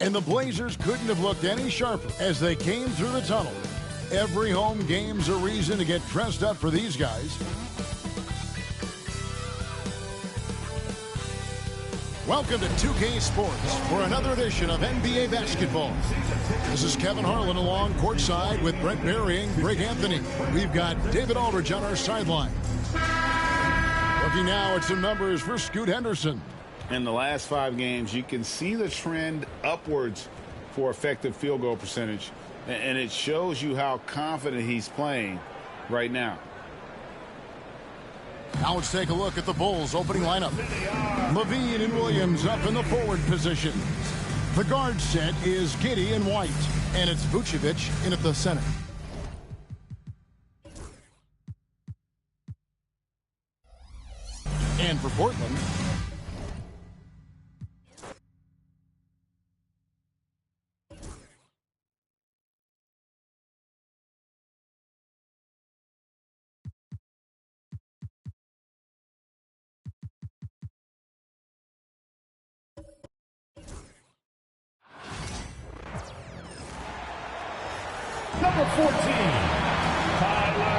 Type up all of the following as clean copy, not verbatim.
And the Blazers couldn't have looked any sharper as they came through the tunnel. Every home game's a reason to get dressed up for these guys. Welcome to 2K Sports for another edition of NBA basketball. This is Kevin Harlan along courtside with Brent Berry and Greg Anthony. We've got David Aldridge on our sideline. Looking now at some numbers for Scoot Henderson. In the last 5 games, you can see the trend upwards for effective field goal percentage. And it shows you how confident he's playing right now. Now let's take a look at the Bulls' opening lineup. Levine and Williams up in the forward positions. The guard set is Giddey and White, and it's Vucevic in at the center. And for Portland, number 14, Tyler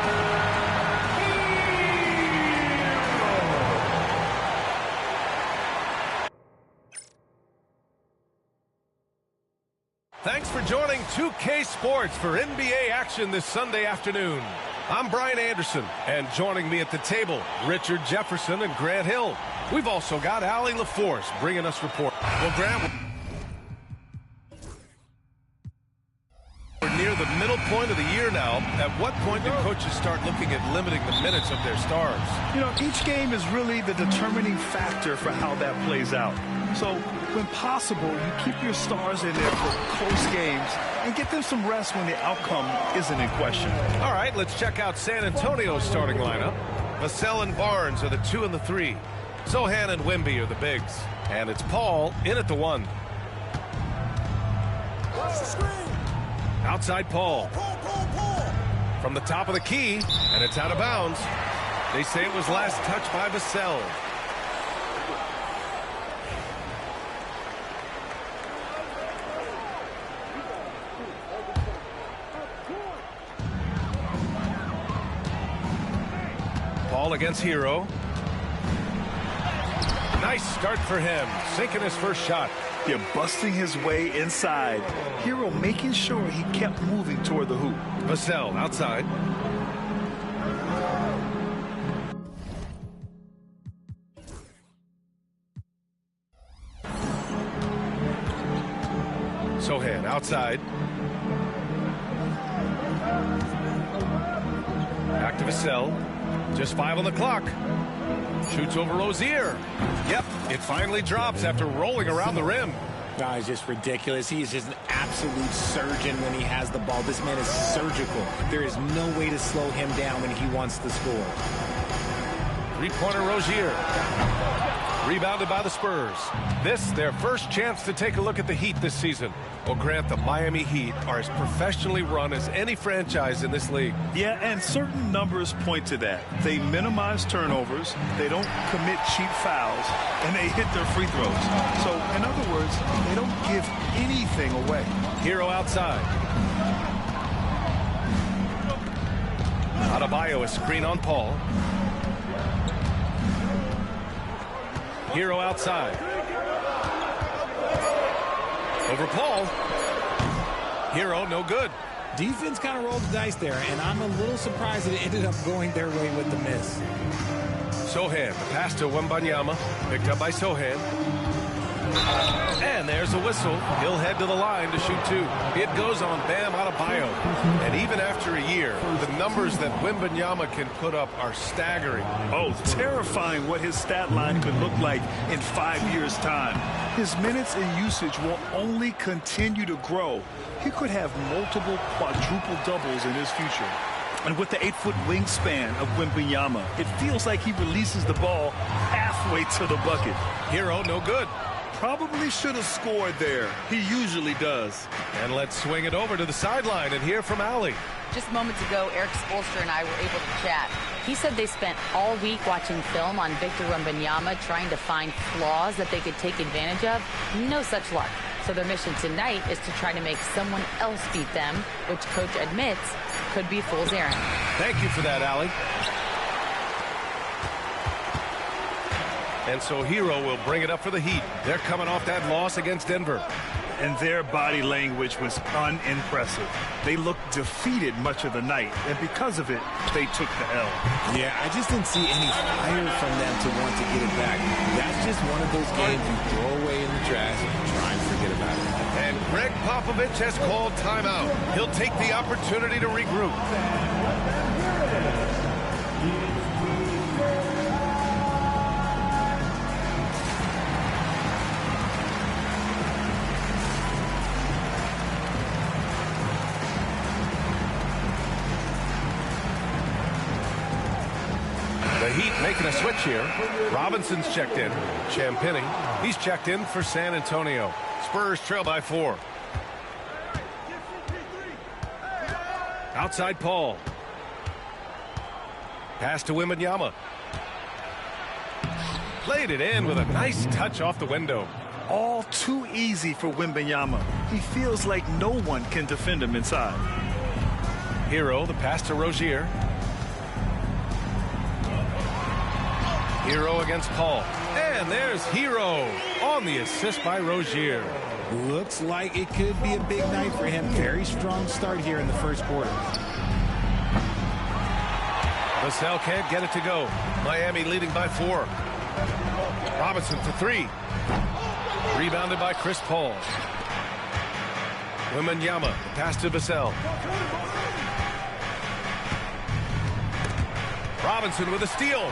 Thanks for joining 2K Sports for NBA action this Sunday afternoon. I'm Brian Anderson, and joining me at the table, Richard Jefferson and Grant Hill. We've also got Allie LaForce bringing us report. Well, Grant, we're near the middle point of the year now. At what point do coaches start looking at limiting the minutes of their stars? You know, each game is really the determining factor for how that plays out. So, when possible, you keep your stars in there for close games and get them some rest when the outcome isn't in question. All right, let's check out San Antonio's starting lineup. Vassell and Barnes are the 2 and the 3. Zohan and Wemby are the bigs. And it's Paul in at the 1. Outside Paul. From the top of the key, and it's out of bounds. They say it was last touched by Vassell. Paul against Hero. Nice start for him, sinking his first shot. Yeah, busting his way inside. Hero making sure he kept moving toward the hoop. Vassell outside. Zohan outside. Back to Vassell. Just 5 on the clock. Shoots over Rozier. Yep, it finally drops after rolling around the rim. No, it's just ridiculous. He is just an absolute surgeon when he has the ball. This man is surgical. There is no way to slow him down when he wants to score. Three-pointer Rozier. Rebounded by the Spurs. This, their first chance to take a look at the Heat this season. Well, Grant, the Miami Heat are as professionally run as any franchise in this league. Yeah, and certain numbers point to that. They minimize turnovers, they don't commit cheap fouls, and they hit their free throws. So, in other words, they don't give anything away. Hero outside. Adebayo, a screen on Paul. Hero outside. Over Paul. Hero, no good. Defense kind of rolled the dice there, and I'm a little surprised that it ended up going their way with the miss. Zohan, the pass to Wembanyama, picked up by Zohan. And there's a whistle. He'll head to the line to shoot 2. It goes on Bam Adebayo. And even after a year, the numbers that Wembanyama can put up are staggering. Oh, terrifying what his stat line could look like in 5 years' time. His minutes and usage will only continue to grow. He could have multiple quadruple doubles in his future. And with the 8-foot wingspan of Wembanyama, it feels like he releases the ball halfway to the bucket. Hero, no good. Probably should have scored there. He usually does. And let's swing it over to the sideline and hear from Allie. Just moments ago, Eric Spoelstra and I were able to chat. He said they spent all week watching film on Victor Wembanyama, trying to find flaws that they could take advantage of. No such luck. So their mission tonight is to try to make someone else beat them, which coach admits could be fool's errand. Thank you for that, Allie. And so Hero will bring it up for the Heat. They're coming off that loss against Denver. And their body language was unimpressive. They looked defeated much of the night, and because of it, they took the L. Yeah, I just didn't see any fire from them to want to get it back. That's just one of those games you throw away in the trash and try and forget about it. And Greg Popovich has called timeout. He'll take the opportunity to regroup. The Heat making a switch here. Robinson's checked in. Champagny, he's checked in for San Antonio. Spurs trail by 4. Outside Paul. Pass to Wembanyama. Played it in with a nice touch off the window. All too easy for Wembanyama. He feels like no one can defend him inside. Hero, the pass to Rozier. Hero against Paul. And there's Hero on the assist by Rozier. Looks like it could be a big night for him. Very strong start here in the first quarter. Vassell can't get it to go. Miami leading by 4. Robinson for 3. Rebounded by Chris Paul. Wembanyama, pass to Vassell. Robinson with a steal.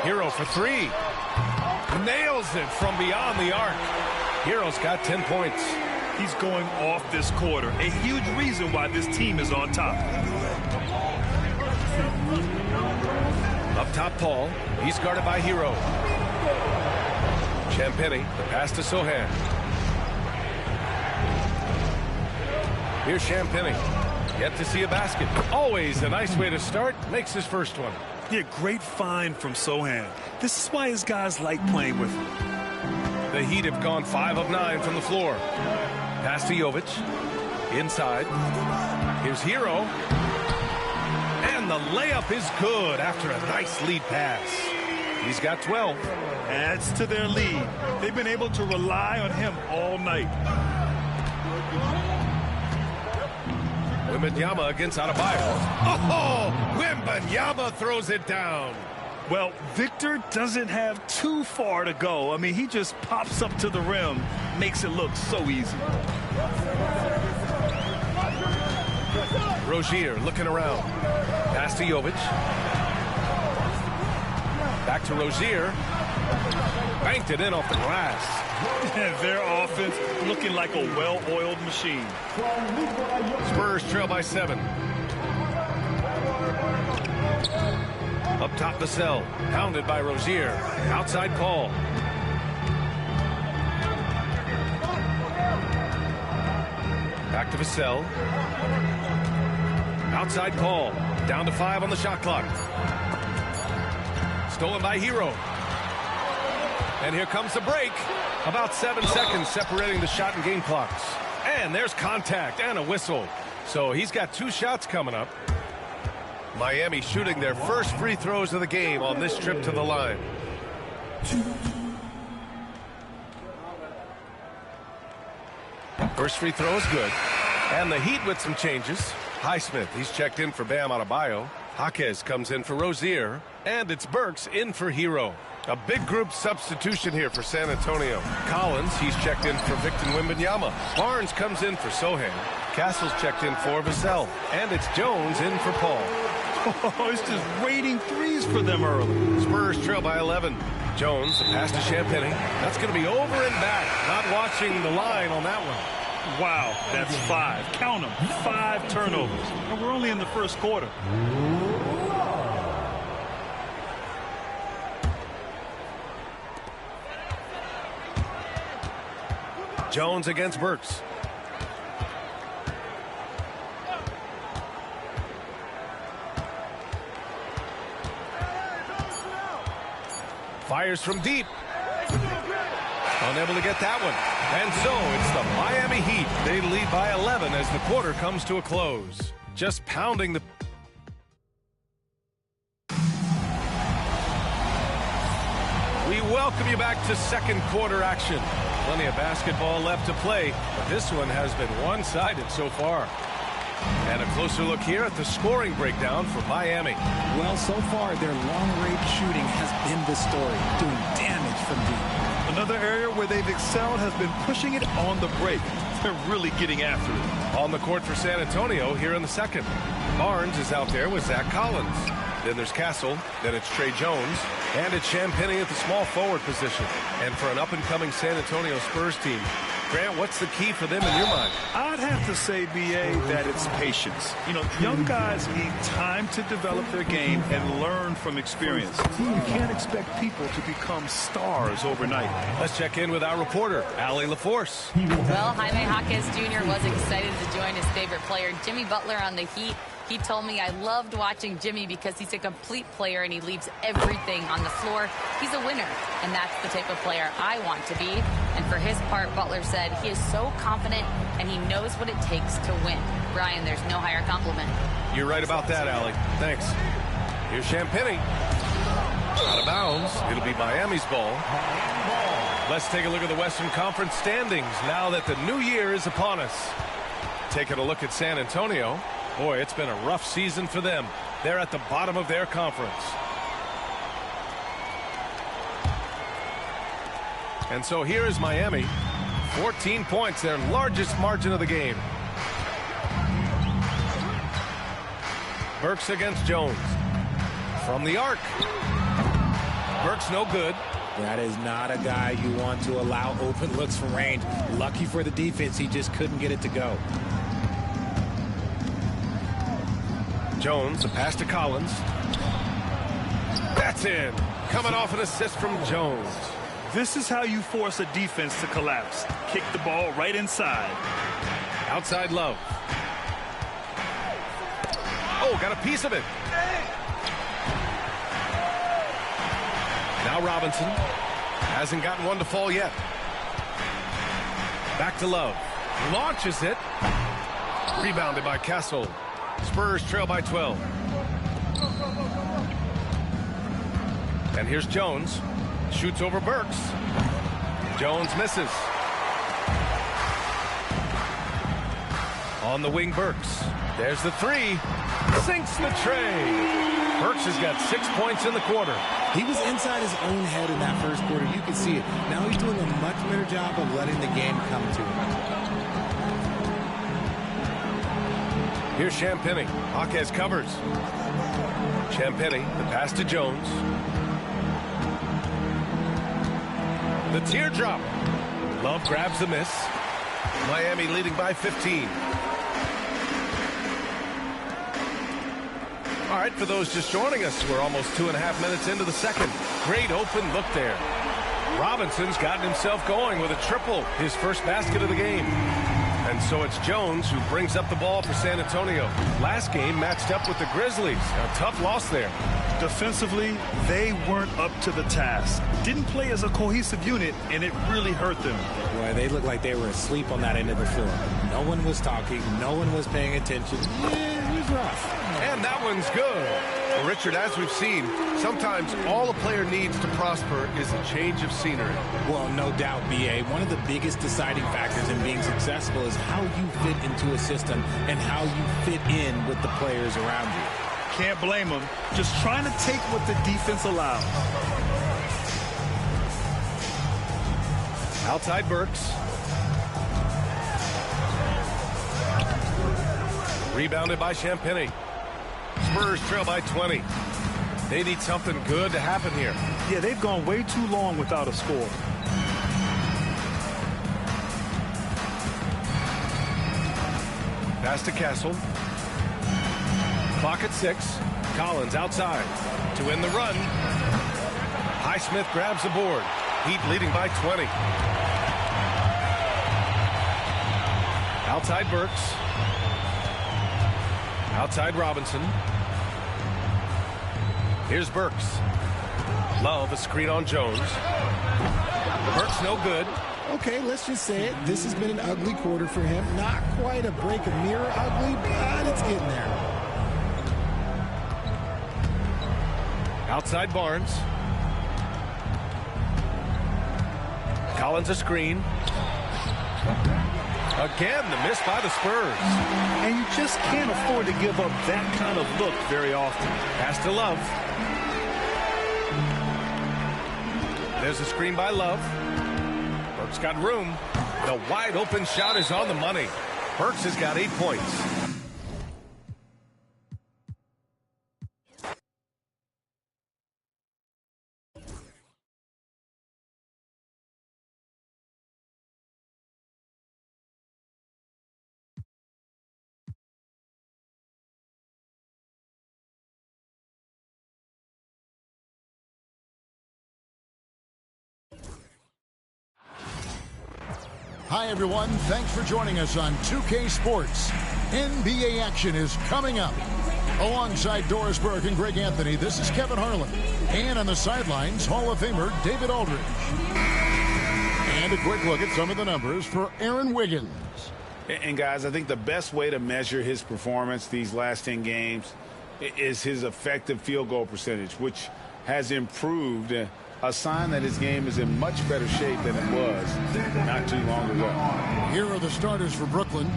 Hero for 3. Nails it from beyond the arc. Hero's got 10 points. He's going off this quarter. A huge reason why this team is on top. Up top, Paul. He's guarded by Hero. Champagny, the pass to Sohan. Here's Champagny. Yet to see a basket. Always a nice way to start. Makes his first one. Yeah, great find from Sohan. This is why his guys like playing with him. The Heat have gone 5 of 9 from the floor. Pass to Jovic. Inside. Here's Hero. And the layup is good after a nice lead pass. He's got 12. Adds to their lead. They've been able to rely on him all night. Wembanyama against Adebayo. Oh, Wembanyama throws it down. Well, Victor doesn't have too far to go. I mean, he just pops up to the rim, makes it look so easy. Rozier looking around. Pass to Jovic. Back to Rozier. Banked it in off the glass. Their offense looking like a well-oiled machine. Spurs trail by 7. Up top, Vassell. Pounded by Rozier. Outside Paul. Back to Vassell. Outside Paul. Down to 5 on the shot clock. Stolen by Hero. And here comes the break. About 7 seconds separating the shot and game clocks. And there's contact and a whistle. So he's got 2 shots coming up. Miami shooting their first free throws of the game on this trip to the line. First free throw is good. And the Heat with some changes. Highsmith, he's checked in for Bam Adebayo. Jaquez comes in for Rozier. And it's Burks in for Hero. A big group substitution here for San Antonio. Collins, he's checked in for Victor Wembanyama. Barnes comes in for Sohan. Castle's checked in for Vassell. And it's Jones in for Paul. Oh, it's just raining threes for them early. Spurs trail by 11. Jones, a pass to Champagny. That's going to be over and back. Not watching the line on that one. Wow, that's 5. Count them. 5 turnovers. And we're only in the first quarter. Jones against Burks. Fires from deep. unable to get that one. And so it's the Miami Heat. They lead by 11 as the quarter comes to a close. Just pounding the... We welcome you back to second quarter action. Plenty of basketball left to play, but this one has been one-sided so far. And a closer look here at the scoring breakdown for Miami. Well, so far, their long-range shooting has been the story, doing damage from deep. Another area where they've excelled has been pushing it on the break. They're really getting after it. On the court for San Antonio here in the second. Barnes is out there with Zach Collins. Then there's Castle. Then it's Trey Jones. And it's Champagnie at the small forward position. And for an up-and-coming San Antonio Spurs team, Grant, what's the key for them in your mind? I'd have to say, B.A., that it's patience. You know, young guys need time to develop their game and learn from experience. You can't expect people to become stars overnight. Let's check in with our reporter, Allie LaForce. Well, Jaime Jaquez Jr. was excited to join his favorite player, Jimmy Butler, on the Heat. He told me, I loved watching Jimmy because he's a complete player and he leaves everything on the floor. He's a winner, and that's the type of player I want to be. And for his part, Butler said he is so confident and he knows what it takes to win. Brian, there's no higher compliment. You're right about that, Allie. Thanks. Here's Champagnie. Out of bounds. It'll be Miami's ball. Let's take a look at the Western Conference standings now that the new year is upon us. Taking a look at San Antonio. Boy, it's been a rough season for them. They're at the bottom of their conference. And so here is Miami. 14 points, their largest margin of the game. Burks against Jones. From the arc. Burks no good. That is not a guy you want to allow open looks from range. Lucky for the defense, he just couldn't get it to go. Jones, a pass to Collins. That's in. Coming off an assist from Jones. This is how you force a defense to collapse. Kick the ball right inside. Outside Love. Oh, got a piece of it. Now Robinson. Hasn't gotten one to fall yet. Back to Love. Launches it. Rebounded by Castle. Spurs trail by 12. And here's Jones. Shoots over Burks. Jones misses. On the wing, Burks. There's the three. Sinks the tray. Burks has got 6 points in the quarter. He was inside his own head in that first quarter. You can see it. Now he's doing a much better job of letting the game come to him. Here's Champagnie. Jaquez covers. Champagnie, the pass to Jones. The teardrop. Love grabs the miss. Miami leading by 15. All right, for those just joining us, we're almost 2.5 minutes into the second. Great open look there. Robinson's gotten himself going with a triple, his first basket of the game. And so it's Jones who brings up the ball for San Antonio. Last game matched up with the Grizzlies. A tough loss there. Defensively, they weren't up to the task. Didn't play as a cohesive unit, and it really hurt them. Boy, they looked like they were asleep on that end of the floor. No one was talking. No one was paying attention. Yeah, it was rough. And that one's good. Well, Richard, as we've seen, sometimes all a player needs to prosper is a change of scenery. Well, no doubt, B.A. One of the biggest deciding factors in being successful is how you fit into a system and how you fit in with the players around you. Can't blame them. Just trying to take what the defense allows. Outside Burks. Rebounded by Champagnie. Spurs trail by 20. They need something good to happen here. Yeah, they've gone way too long without a score. Pass to Castle. Clock at 6. Collins outside to win the run. Highsmith grabs the board. Heat leading by 20. Outside Burks. Outside Robinson. Here's Burks. Love a screen on Jones. Burke's no good. Okay, let's just say it. This has been an ugly quarter for him. Not quite a break a mirror ugly, but it's getting there. Outside Barnes. Collins a screen. Again, the miss by the Spurs. And you just can't afford to give up that kind of look very often. Pass to Love. There's a screen by Love. Burks got room. The wide open shot is on the money. Burks has got 8 points. Hi, everyone. Thanks for joining us on 2K Sports. NBA action is coming up. Alongside Doris Burke and Greg Anthony, this is Kevin Harlan. And on the sidelines, Hall of Famer David Aldridge. And a quick look at some of the numbers for Aaron Wiggins. And, guys, I think the best way to measure his performance these last 10 games is his effective field goal percentage, which has improved. A sign that his game is in much better shape than it was not too long ago. Here are the starters for Brooklyn.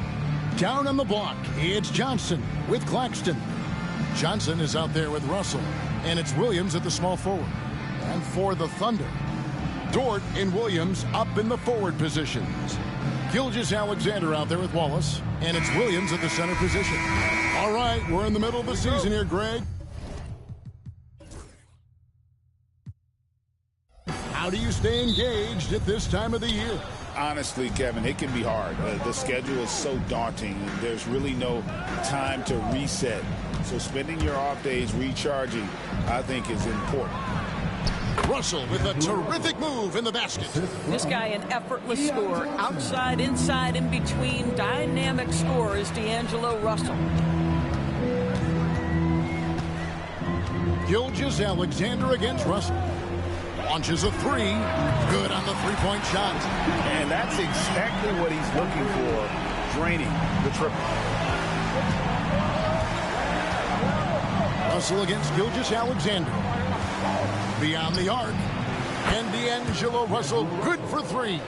Down on the block, it's Johnson with Claxton. Johnson is out there with Russell, and it's Williams at the small forward. And for the Thunder, Dort and Williams up in the forward positions. Gilgeous-Alexander out there with Wallace, and it's Williams at the center position. All right, we're in the middle of the season here, Greg. How do you stay engaged at this time of the year? Honestly, Kevin, it can be hard. The schedule is so daunting, and there's really no time to reset. So spending your off days recharging, I think, is important. Russell with a terrific move in the basket. This guy an effortless scorer. Outside, inside, in between. Dynamic scorer is D'Angelo Russell. Gilgeous-Alexander against Russell. Launches a three. Good on the three-point shot. And that's exactly what he's looking for, draining the triple. Russell against Gilgeous-Alexander. Beyond the arc. And D'Angelo Russell good for three.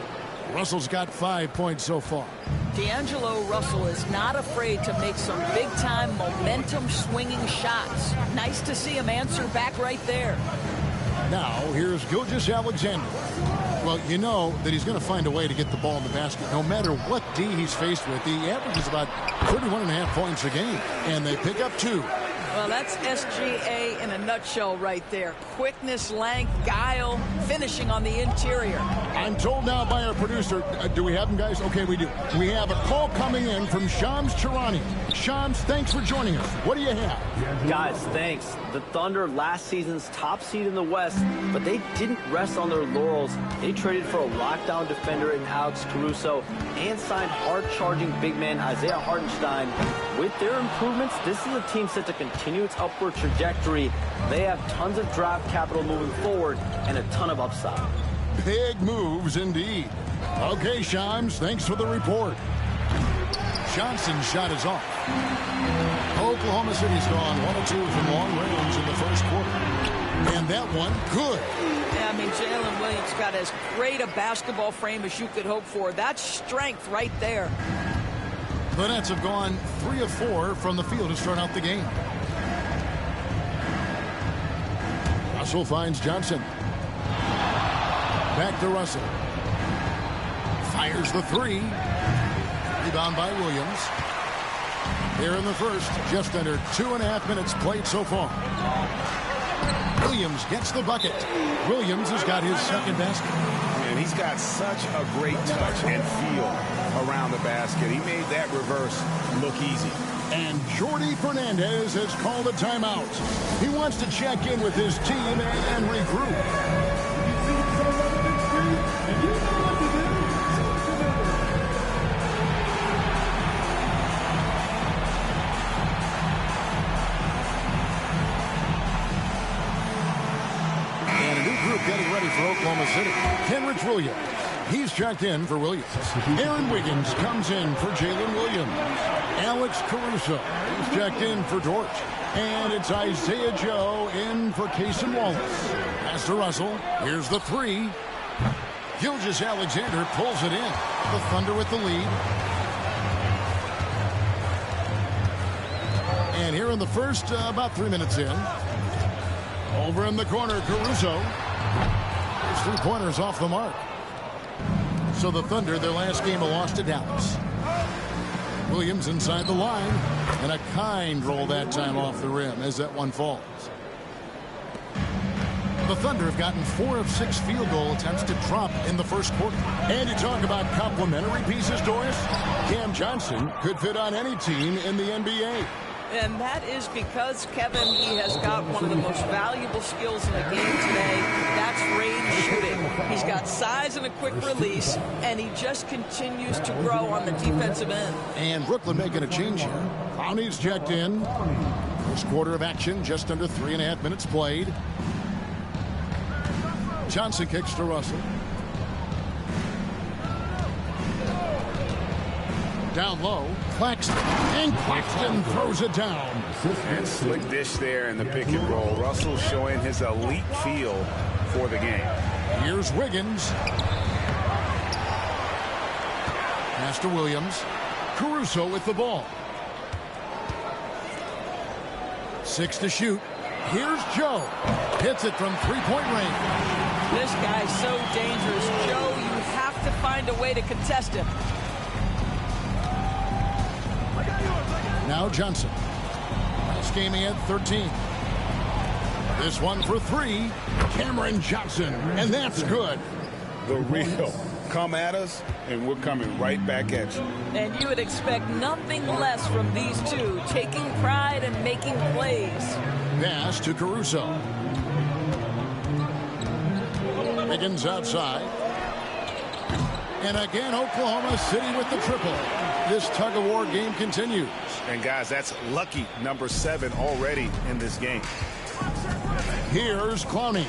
Russell's got 5 points so far. D'Angelo Russell is not afraid to make some big-time momentum-swinging shots. Nice to see him answer back right there. Now, here's Gilgeous-Alexander. Well, you know that he's going to find a way to get the ball in the basket. No matter what D he's faced with, he averages about 31.5 points a game, and they pick up 2. Well, that's SGA in a nutshell right there. Quickness, length, guile, finishing on the interior. I'm told now by our producer, do we have him, guys? Okay, we do. We have a call coming in from Shams Charania. Shams, thanks for joining us. What do you have? Guys, thanks. The Thunder, last season's top seed in the West, but they didn't rest on their laurels. They traded for a lockdown defender in Alex Caruso and signed hard-charging big man Isaiah Hartenstein. With their improvements, this is a team set to continue its upward trajectory. They have tons of draft capital moving forward and a ton of upside. Big moves indeed. Okay, Shams, thanks for the report. Johnson's shot is off. Oklahoma City's gone 1 of 2 from long range in the first quarter. And that one, good. Yeah, I mean, Jalen Williams got as great a basketball frame as you could hope for. That's strength right there. The Nets have gone 3 of 4 from the field to start out the game. Russell finds Johnson. Back to Russell. Fires the three. Rebound by Williams. Here in the first, just under 2.5 minutes played so far. Williams gets the bucket. Williams has got his second basket. And he's got such a great touch and feel around the basket. He made that reverse look easy. And Jordi Fernandez has called a timeout. He wants to check in with his team and regroup. And a new group getting ready for Oklahoma Oklahoma City. Kenrich Williams. He's checked in for Williams. Aaron Wiggins comes in for Jalen Williams. Alex Caruso is checked in for Dort. And it's Isaiah Joe in for Cason Wallace. Pass to Russell. Here's the three. Gilgeous-Alexander pulls it in. The Thunder with the lead. And here in the first, about 3 minutes in. Over in the corner, Caruso. His three-pointers off the mark. So the Thunder, their last game, a loss to Dallas. Williams inside the line. And a kind roll that time off the rim as that one falls. The Thunder have gotten 4 of 6 field goal attempts to drop in the first quarter. And you talk about complementary pieces, Doris. Cam Johnson could fit on any team in the NBA. And that is because, Kevin, he has got one of the most valuable skills in the game today. That's range shooting. He's got size and a quick release, and he just continues to grow on the defensive end. And Brooklyn making a change here. Clowney's checked in. First quarter of action, just under 3.5 minutes played. Johnson kicks to Russell. Down low, Claxton, and Claxton throws it down. And slick dish there in the pick and roll. Russell showing his elite feel for the game. Here's Wiggins. Pass to Williams. Caruso with the ball. 6 to shoot. Here's Joe. Hits it from three-point range. This guy's so dangerous. Joe, you have to find a way to contest him. Now Johnson. Last game he had 13. This one for 3. Cameron Johnson. And that's good. The real. Come at us, and we're coming right back at you. And you would expect nothing less from these two, taking pride and making plays. Pass to Caruso. Wiggins outside. And again, Oklahoma City with the triple. This tug-of-war game continues. And, guys, that's lucky number 7 already in this game. Here's Clowney.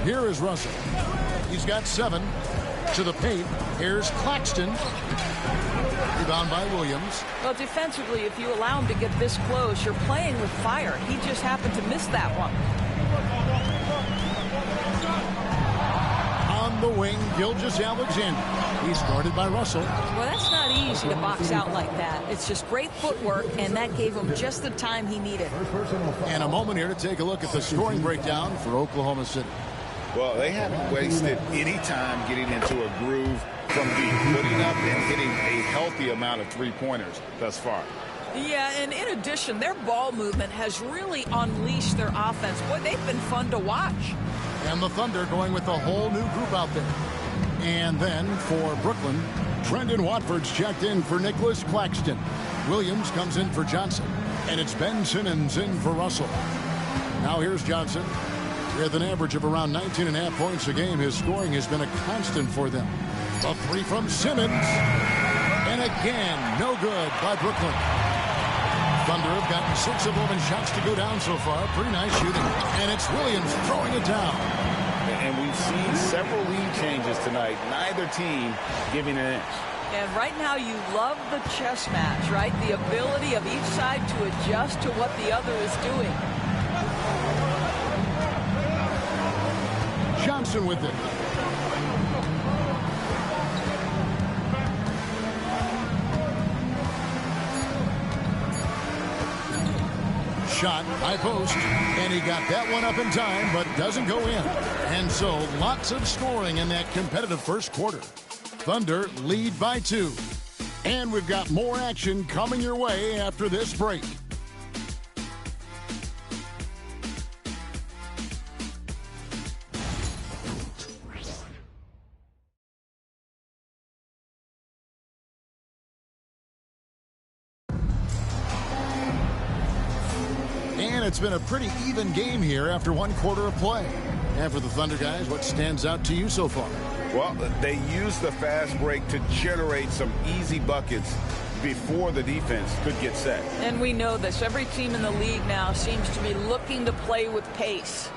Here is Russell. He's got 7 to the paint. Here's Claxton. Rebound by Williams. Well, defensively, if you allow him to get this close, you're playing with fire. He just happened to miss that one. On the wing, Gilgeous-Alexander. He's guarded by Russell. Well, that's not easy to box out like that. It's just great footwork, and that gave him just the time he needed. And a moment here to take a look at the scoring breakdown for Oklahoma City. Well, they haven't wasted any time getting into a groove from deep, putting up and hitting a healthy amount of three-pointers thus far. Yeah, and in addition, their ball movement has really unleashed their offense. Boy, they've been fun to watch. And the Thunder going with a whole new group out there. And then for Brooklyn, Trendon Watford's checked in for Nicholas Claxton. Williams comes in for Johnson. And it's Ben Simmons in for Russell. Now here's Johnson. With an average of around 19.5 points a game, his scoring has been a constant for them. A 3 from Simmons. And again, no good by Brooklyn. Thunder have gotten 6 of 11 shots to go down so far. Pretty nice shooting. And it's Williams throwing it down. And we've seen several lead changes tonight. Neither team giving an inch. And right now you love the chess match, right? The ability of each side to adjust to what the other is doing. Johnson with it. Shot, high post, and he got that one up in time, but doesn't go in. And so, lots of scoring in that competitive first quarter. Thunder lead by 2. And we've got more action coming your way after this break. And it's been a pretty even game here after one quarter of play. And for the Thunder guys, what stands out to you so far? Well, they used the fast break to generate some easy buckets before the defense could get set. And we know this. Every team in the league now seems to be looking to play with pace.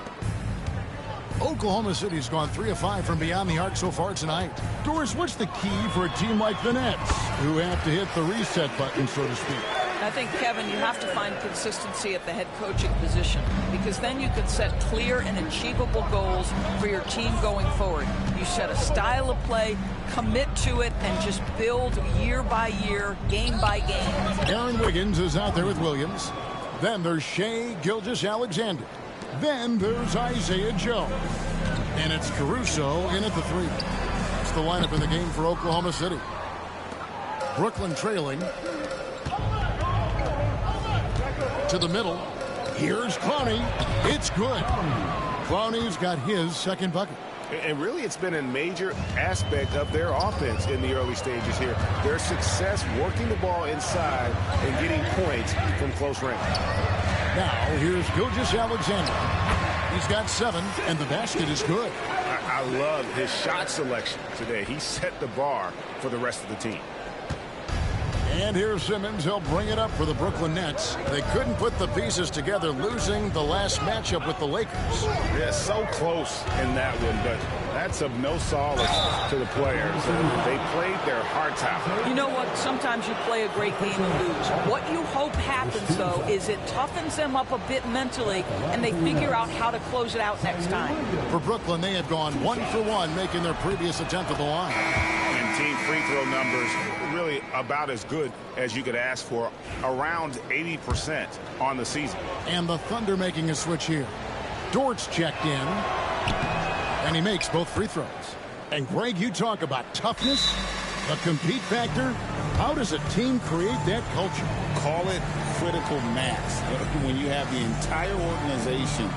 Oklahoma City's gone 3 of 5 from beyond the arc so far tonight. Doris, what's the key for a team like the Nets, who have to hit the reset button, so to speak? I think, Kevin, you have to find consistency at the head coaching position, because then you can set clear and achievable goals for your team going forward. You set a style of play, commit to it, and just build year by year, game by game. Aaron Wiggins is out there with Williams. Then there's Shea Gilgeous-Alexander. Then there's Isaiah Joe. And it's Caruso in at the 3. That's the lineup in the game for Oklahoma City. Brooklyn trailing. To the middle. Here's Clowney. It's good. Clowney's got his second bucket. And really, it's been a major aspect of their offense in the early stages here. Their success working the ball inside and getting points from close range. Now, here's Gilgeous-Alexander. He's got 7, and the basket is good. I love his shot selection today. He set the bar for the rest of the team. And here's Simmons. He'll bring it up for the Brooklyn Nets. They couldn't put the pieces together, losing the last matchup with the Lakers. Yeah, so close in that one, but that's of no solace to the players. They played their hearts out. You know what? Sometimes you play a great game and lose. What you hope happens, though, is it toughens them up a bit mentally, and they figure out how to close it out next time. For Brooklyn, they had gone 1 for 1, making their previous attempt at the line. And team free throw numbers really about as good as you could ask for, around 80% on the season. And the Thunder making a switch here. Dort's checked in, and he makes both free throws. And Greg, you talk about toughness, the compete factor. How does a team create that culture? Call it critical mass. When you have the entire organization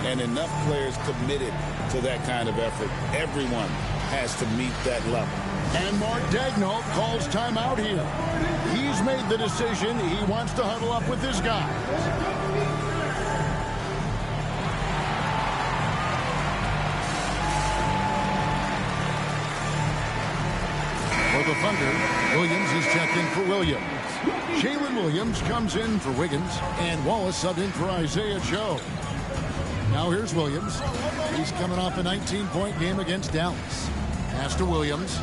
and enough players committed to that kind of effort, everyone has to meet that level. And Mark Daigneault calls timeout here. He's made the decision. He wants to huddle up with his guys. For the Thunder, Williams is checked in for Williams. Jalen Williams comes in for Wiggins, and Wallace subbed in for Isaiah Joe. Now here's Williams. He's coming off a 19-point game against Dallas. Pass to Williams.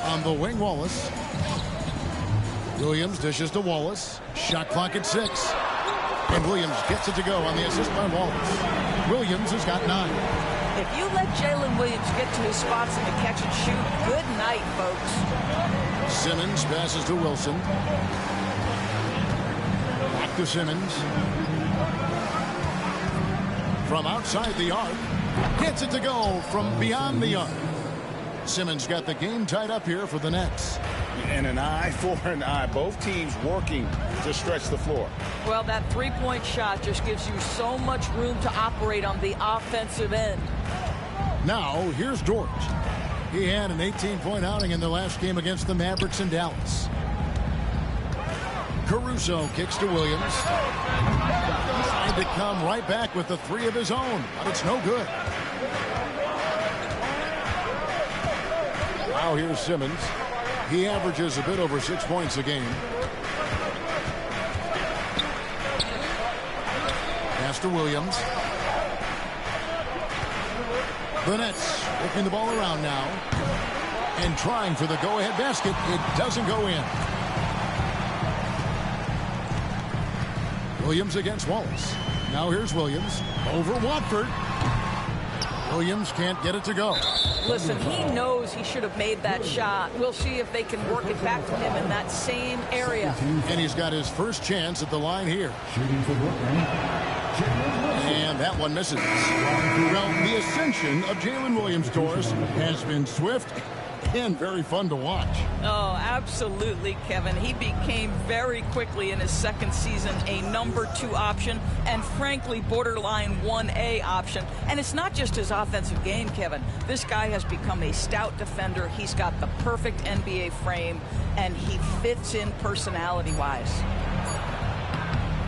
On the wing, Wallace. Williams dishes to Wallace. Shot clock at 6. And Williams gets it to go on the assist by Wallace. Williams has got 9. If you let Jalen Williams get to his spots in the catch and shoot, good night, folks. Simmons passes to Wilson. Back to Simmons. From outside the arc. Gets it to go from beyond the arc. Simmons got the game tied up here for the Nets. And an eye for an eye. Both teams working to stretch the floor. Well, that three-point shot just gives you so much room to operate on the offensive end. Now, here's Dort. He had an 18-point outing in the last game against the Mavericks in Dallas. Caruso kicks to Williams. Trying to come right back with the 3 of his own, but it's no good. Now here's Simmons. He averages a bit over 6 points a game. Pass to Williams. The Nets working the ball around now and trying for the go-ahead basket. It doesn't go in. Williams against Wallace. Now here's Williams over Watford. Williams can't get it to go. Listen, he knows he should have made that shot. We'll see if they can work it back to him in that same area. And he's got his first chance at the line here. And that one misses. Well, the ascension of Jalen Williams, Doris, has been swift and very fun to watch. Oh, absolutely, Kevin. He became very quickly in his second season a number 2 option and, frankly, borderline 1A option. And it's not just his offensive game, Kevin. This guy has become a stout defender. He's got the perfect NBA frame, and he fits in personality-wise.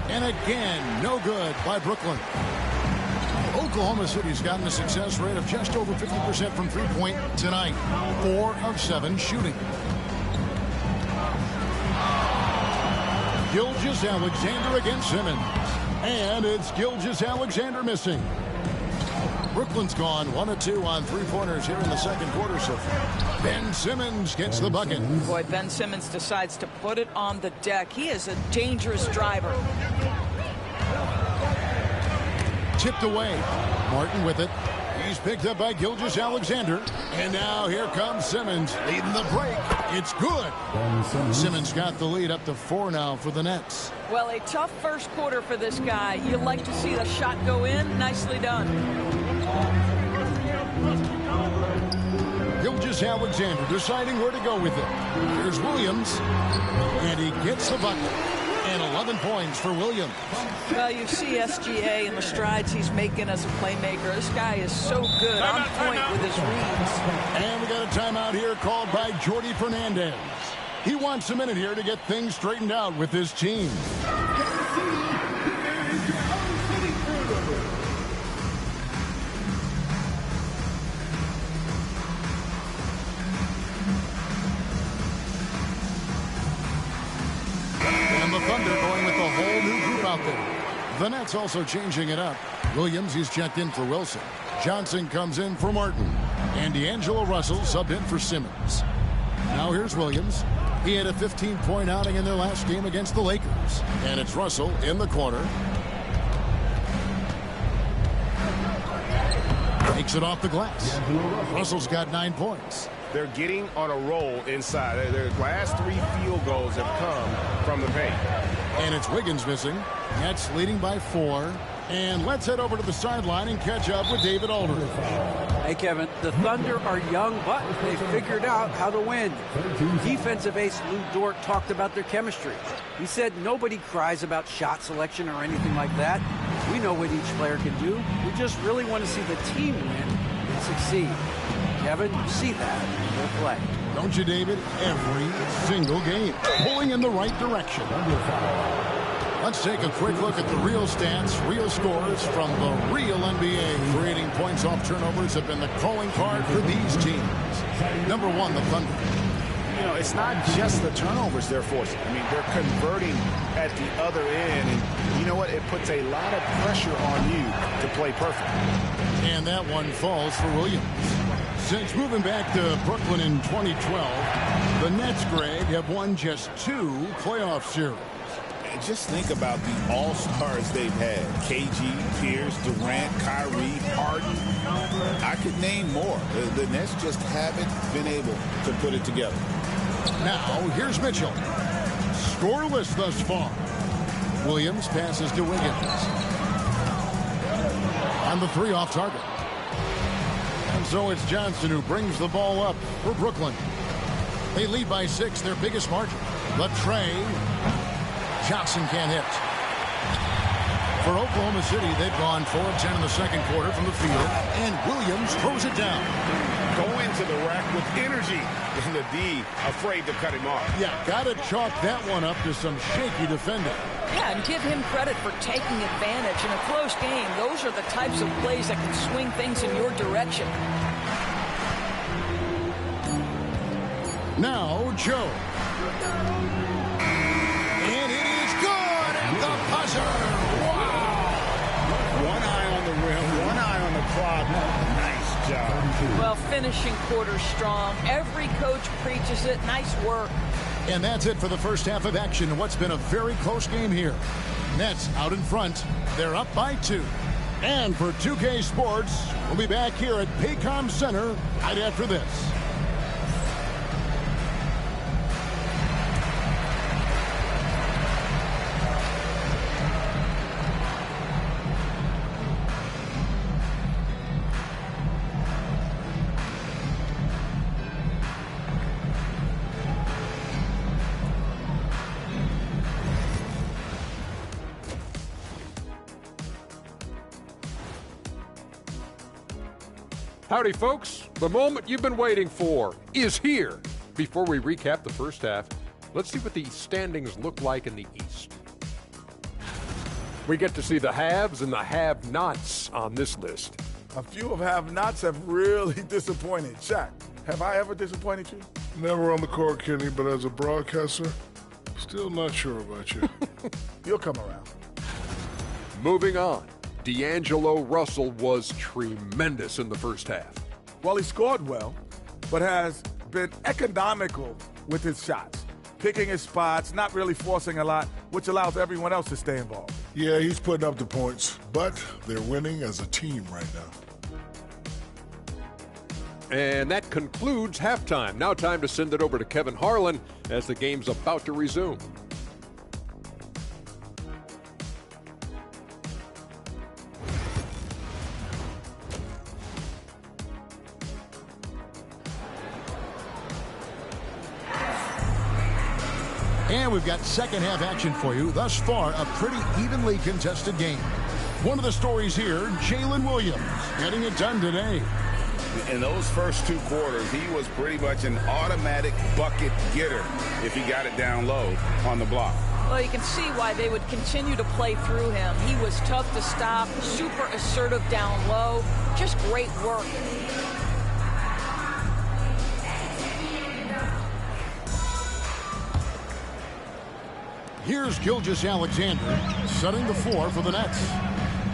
And again, no good by Brooklyn. Oklahoma City's gotten a success rate of just over 50% from three-point tonight. 4 of 7 shooting. Gilgeous-Alexander against Simmons. And it's Gilgeous-Alexander missing. Brooklyn's gone 1 of 2 on three-pointers here in the second quarter so far. Ben Simmons gets the bucket. Boy, Ben Simmons decides to put it on the deck. He is a dangerous driver. Tipped away. Martin with it. He's picked up by Gilgeous-Alexander. And now here comes Simmons leading the break. It's good. Simmons got the lead up to 4 now for the Nets. Well, a tough first quarter for this guy. You like to see the shot go in. Nicely done. Gilgeous-Alexander deciding where to go with it. Here's Williams. And he gets the bucket. And 11 points for Williams. Well, you see SGA and the strides he's making as a playmaker. This guy is so good on point with his reads. And we got a timeout here called by Jordi Fernandez. He wants a minute here to get things straightened out with his team. And the Thunder going with a whole new group out there. The Nets also changing it up. Williams, he's checked in for Wilson. Johnson comes in for Martin. And D'Angelo Russell subbed in for Simmons. Now here's Williams. He had a 15-point outing in their last game against the Lakers. And it's Russell in the corner. Takes it off the glass. Russell's got 9 points. They're getting on a roll inside. Their last 3 field goals have come from the paint. And it's Wiggins missing. Nets leading by 4. And let's head over to the sideline and catch up with David Aldridge. Hey, Kevin, the Thunder are young, but they figured out how to win. Defensive ace Lou Dort talked about their chemistry. He said nobody cries about shot selection or anything like that. We know what each player can do. We just really want to see the team win and succeed. Kevin, you see that in their play. Don't you, David? Every single game. Pulling in the right direction. Let's take a quick look at the real stats, real scores from the real NBA. Creating points off turnovers have been the calling card for these teams. Number 1, the Thunder. You know, it's not just the turnovers they're forcing. I mean, they're converting at the other end. And you know what? It puts a lot of pressure on you to play perfect. And that one falls for Williams. Since moving back to Brooklyn in 2012, the Nets, Greg, have won just 2 playoff series. And just think about the all-stars they've had. KG, Pierce, Durant, Kyrie, Harden. I could name more. The Nets just haven't been able to put it together. Now, here's Mitchell. Scoreless thus far. Williams passes to Wiggins. On the 3 off target. And so it's Johnson who brings the ball up for Brooklyn. They lead by 6, their biggest margin. Latrey. Johnson can't hit. For Oklahoma City, they've gone 4 of 10 in the second quarter from the field. And Williams throws it down. Go into the rack with energy. And the D afraid to cut him off. Yeah, got to chalk that one up to some shaky defending. Yeah, and give him credit for taking advantage in a close game. Those are the types of plays that can swing things in your direction. Now, Joe. And it is good at the buzzer. Wow. One eye on the rim, one eye on the clock. Nice job. Well, finishing quarter strong. Every coach preaches it. Nice work. And that's it for the first half of action in what's been a very close game here. Nets out in front. They're up by 2. And for 2K Sports, we'll be back here at Paycom Center right after this. Howdy, folks. The moment you've been waiting for is here. Before we recap the first half, let's see what the standings look like in the East. We get to see the haves and the have-nots on this list. A few of have-nots have really disappointed. Shaq, have I ever disappointed you? Never on the court, Kenny, but as a broadcaster, Still not sure about you. You'll come around. Moving on, D'Angelo Russell was tremendous in the first half. Well, he scored well, but has been economical with his shots. Picking his spots, not really forcing a lot, which allows everyone else to stay involved. Yeah, he's putting up the points, but they're winning as a team right now. And that concludes halftime. Now time to send it over to Kevin Harlan as the game's about to resume. And we've got second half action for you. Thus far, a pretty evenly contested game. One of the stories here, Jalen Williams getting it done today. In those first 2 quarters, he was pretty much an automatic bucket getter if he got it down low on the block. Well, you can see why they would continue to play through him. He was tough to stop, super assertive down low. Just great work. Here's Gilgeous-Alexander setting the floor for the Nets.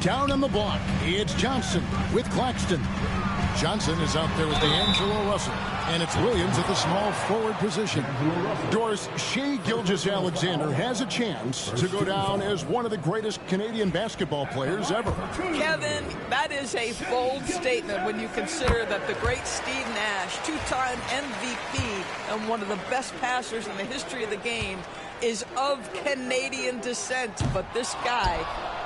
Down on the block, it's Johnson with Claxton. Johnson is out there with D'Angelo Russell, and it's Williams at the small forward position. Doris, Shai Gilgeous-Alexander has a chance to go down as one of the greatest Canadian basketball players ever. Kevin, that is a bold statement when you consider that the great Steve Nash, 2-time MVP and one of the best passers in the history of the game, is of Canadian descent. But this guy,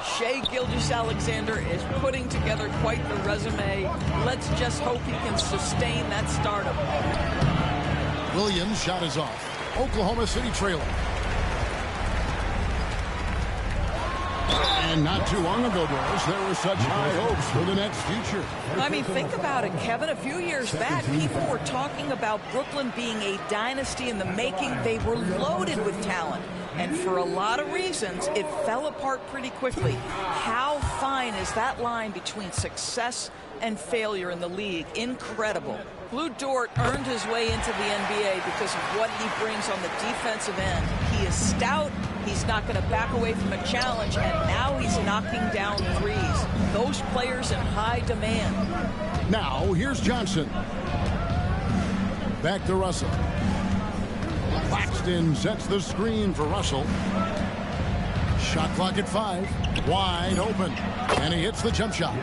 Shai Gilgeous-Alexander, is putting together quite the resume. Let's just hope he can sustain that stardom. Williams' shot is off. Oklahoma City trailing. And not too long ago, Doris, there were such high hopes for the Nets' future. I mean, think about it, Kevin. A few years back, people were talking about Brooklyn being a dynasty in the making. They were loaded with talent. And for a lot of reasons, it fell apart pretty quickly. How fine is that line between success and failure in the league? Incredible. Lou Dort earned his way into the NBA because of what he brings on the defensive end. He is stout. He's not going to back away from a challenge, and now he's knocking down threes. Those players in high demand. Now, here's Johnson. Back to Russell. Claxton sets the screen for Russell. Shot clock at 5. Wide open. And he hits the jump shot.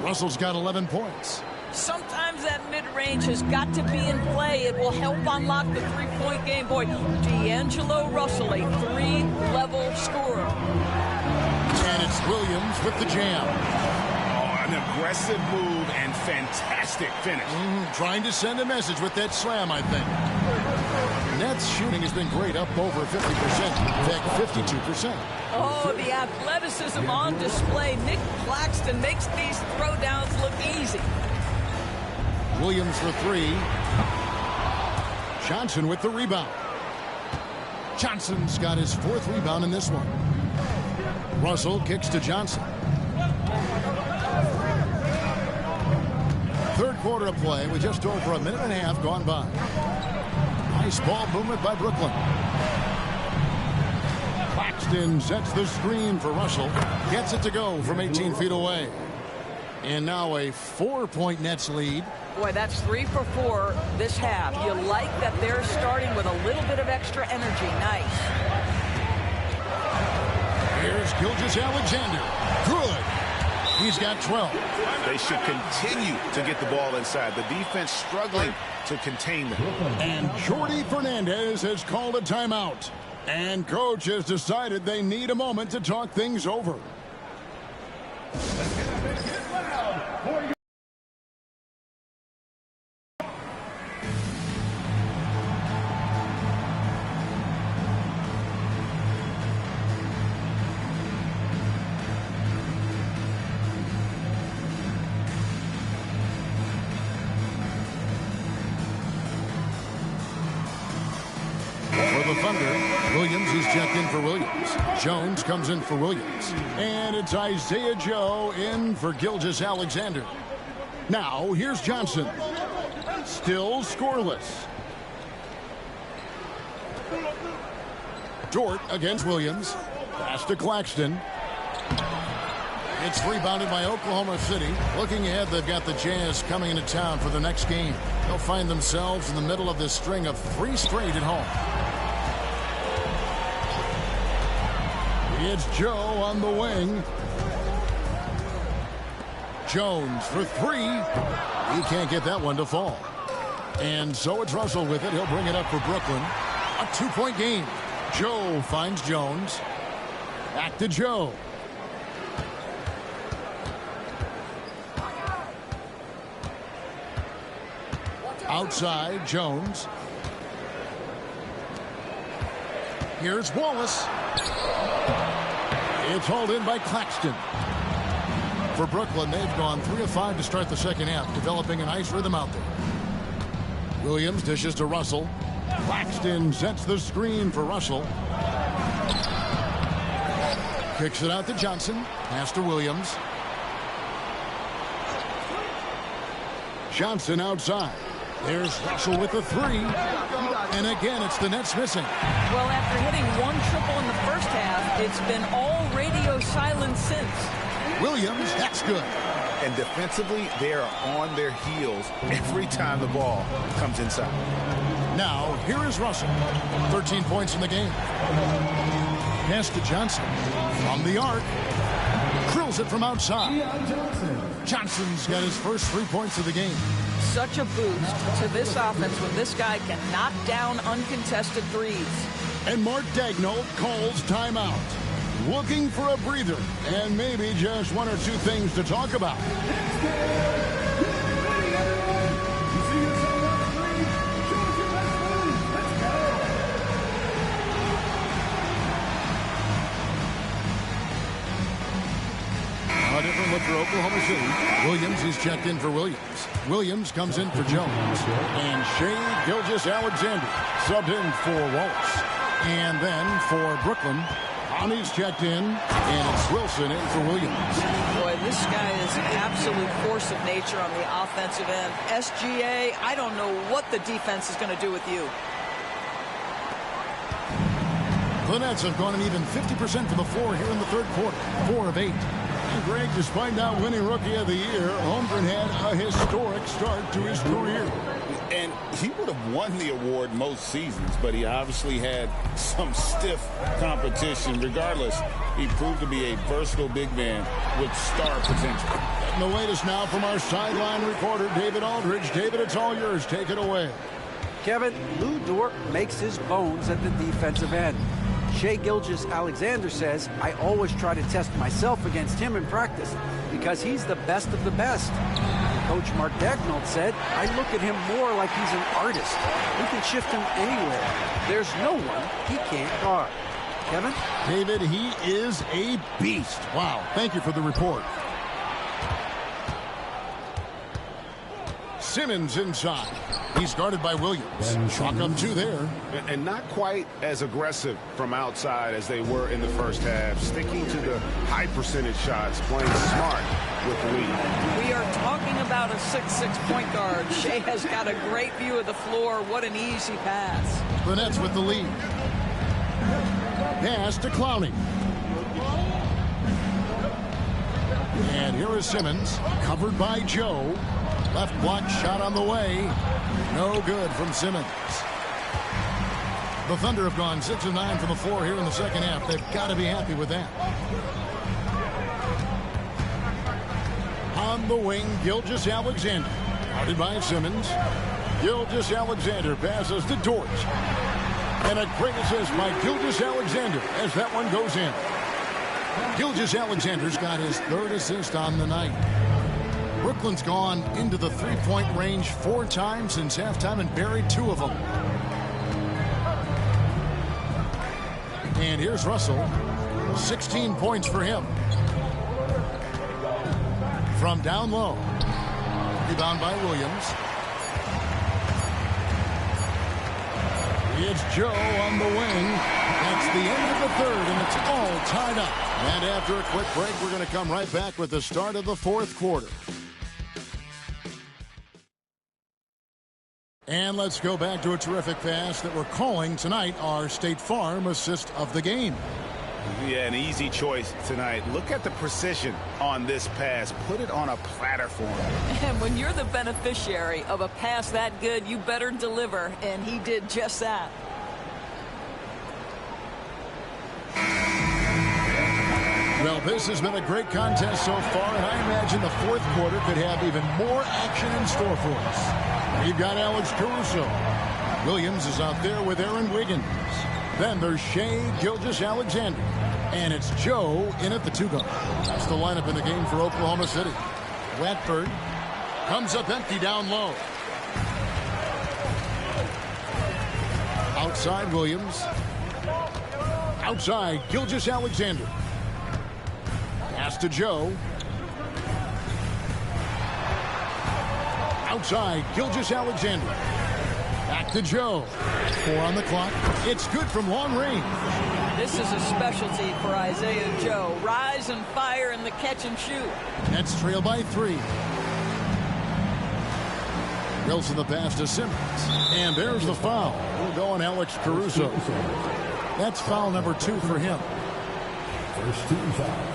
Russell's got 11 points. Sometimes that mid-range has got to be in play. It will help unlock the three-point game. Boy, D'Angelo Russell, a 3-level scorer. And it's Williams with the jam. Oh, an aggressive move and fantastic finish. Trying to send a message with that slam, I think. Nets shooting has been great, up over 50%. In fact, 52%. Oh, the athleticism on display. Nick Claxton makes these throwdowns look easy. Williams for 3. Johnson with the rebound. Johnson's got his 4th rebound in this one. Russell kicks to Johnson. 3rd quarter of play with just over a minute and a half gone by. Nice ball movement by Brooklyn. Claxton sets the screen for Russell. Gets it to go from 18 feet away. And now a 4-point Nets lead. Boy, that's 3 for 4 this half. You like that they're starting with a little bit of extra energy. Nice. Here's Gilgeous-Alexander. Good. He's got 12. They should continue to get the ball inside. The defense struggling to contain them. And Jordi Fernandez has called a timeout. And coach has decided they need a moment to talk things over. Williams is checked in for Williams. Jones comes in for Williams. And it's Isaiah Joe in for Gilgeous-Alexander. Now, here's Johnson. Still scoreless. Dort against Williams. Pass to Claxton. It's rebounded by Oklahoma City. Looking ahead, they've got the Jazz coming into town for the next game. They'll find themselves in the middle of this string of 3 straight at home. It's Joe on the wing. Jones for 3. He can't get that one to fall. And so it's Russell with it. He'll bring it up for Brooklyn. A 2-point game. Joe finds Jones. Back to Joe. Outside, Jones. Here's Wallace. It's hauled in by Claxton. For Brooklyn, they've gone 3 of 5 to start the second half, developing a nice rhythm out there. Williams dishes to Russell. Claxton sets the screen for Russell. Kicks it out to Johnson. Pass to Williams. Johnson outside. There's Russell with the 3. And again, it's the Nets missing. Well, after hitting 1 triple in the first half, it's been all radio silence since. Williams, that's good. And defensively, they are on their heels every time the ball comes inside. Now, here is Russell. 13 points in the game. Pass to Johnson. From the arc. Drills it from outside. Johnson's got his first 3 points of the game. Such a boost to this offense when this guy can knock down uncontested threes. And Mark Daigneault calls timeout. Looking for a breather and maybe just 1 or 2 things to talk about. A different look for Oklahoma City. Williams is checked in for Williams. Williams comes in for Jones. And Shai Gilgeous-Alexander subbed in for Wallace. And then for Brooklyn, Connie's checked in, and it's Wilson in for Williams. Boy, this guy is an absolute force of nature on the offensive end. SGA, I don't know what the defense is going to do with you. The Nets have gone an even 50% from the floor here in the third quarter. 4 of 8. And Greg, despite not winning Rookie of the Year, Holmgren had a historic start to his career. And he would have won the award most seasons, but he obviously had some stiff competition. Regardless, he proved to be a versatile big man with star potential. Getting the latest now from our sideline reporter, David Aldridge. David, it's all yours. Take it away. Kevin, Lou Dort makes his bones at the defensive end. Shai Gilgeous-Alexander says, I always try to test myself against him in practice because he's the best of the best. Coach Mark Daigneault said, I look at him more like he's an artist. We can shift him anywhere. There's no one he can't guard. Kevin? David, he is a beast. Wow. Thank you for the report. Simmons inside. He's guarded by Williams. Chalk up 2 there. And not quite as aggressive from outside as they were in the first half. Sticking to the high percentage shots, playing smart with the lead. We are talking about a 6'6" point guard. Shai has got a great view of the floor. What an easy pass. The Nets with the lead. Pass to Clowney. And here is Simmons, covered by Joe. Left block shot on the way. No good from Simmons. The Thunder have gone 6 of 9 from the floor here in the second half. They've got to be happy with that. On the wing, Gilgeous-Alexander. Guarded by Simmons. Gilgeous-Alexander passes to Dort. And a great assist by Gilgeous-Alexander as that one goes in. Gilgeous-Alexander's got his 3rd assist on the night. Brooklyn's gone into the 3-point range 4 times since halftime and buried 2 of them. And here's Russell. 16 points for him. From down low. Rebound by Williams. It's Joe on the wing. That's the end of the 3rd, and it's all tied up. And after a quick break, we're going to come right back with the start of the 4th quarter. And let's go back to a terrific pass that we're calling tonight our State Farm assist of the game. Yeah, an easy choice tonight. Look at the precision on this pass. Put it on a platter for him. And when you're the beneficiary of a pass that good, you better deliver, and he did just that. Well, this has been a great contest so far, and I imagine the fourth quarter could have even more action in store for us. We've got Alex Caruso. Williams is out there with Aaron Wiggins. Then there's Shea Gilgeous-Alexander. And it's Joe in at the 2-guard. That's the lineup in the game for Oklahoma City. Watford comes up empty down low. Outside Williams. Outside Gilgeous-Alexander. Pass to Joe. Outside Gilgeous-Alexander. Back to Joe. 4 on the clock. It's good from long range. This is a specialty for Isaiah Joe. Rise and fire in the catch and shoot. Nets trail by 3. Wilson the pass to Simmons. And there's the foul. We'll go on Alex Caruso. That's foul number 2 for him. First team foul.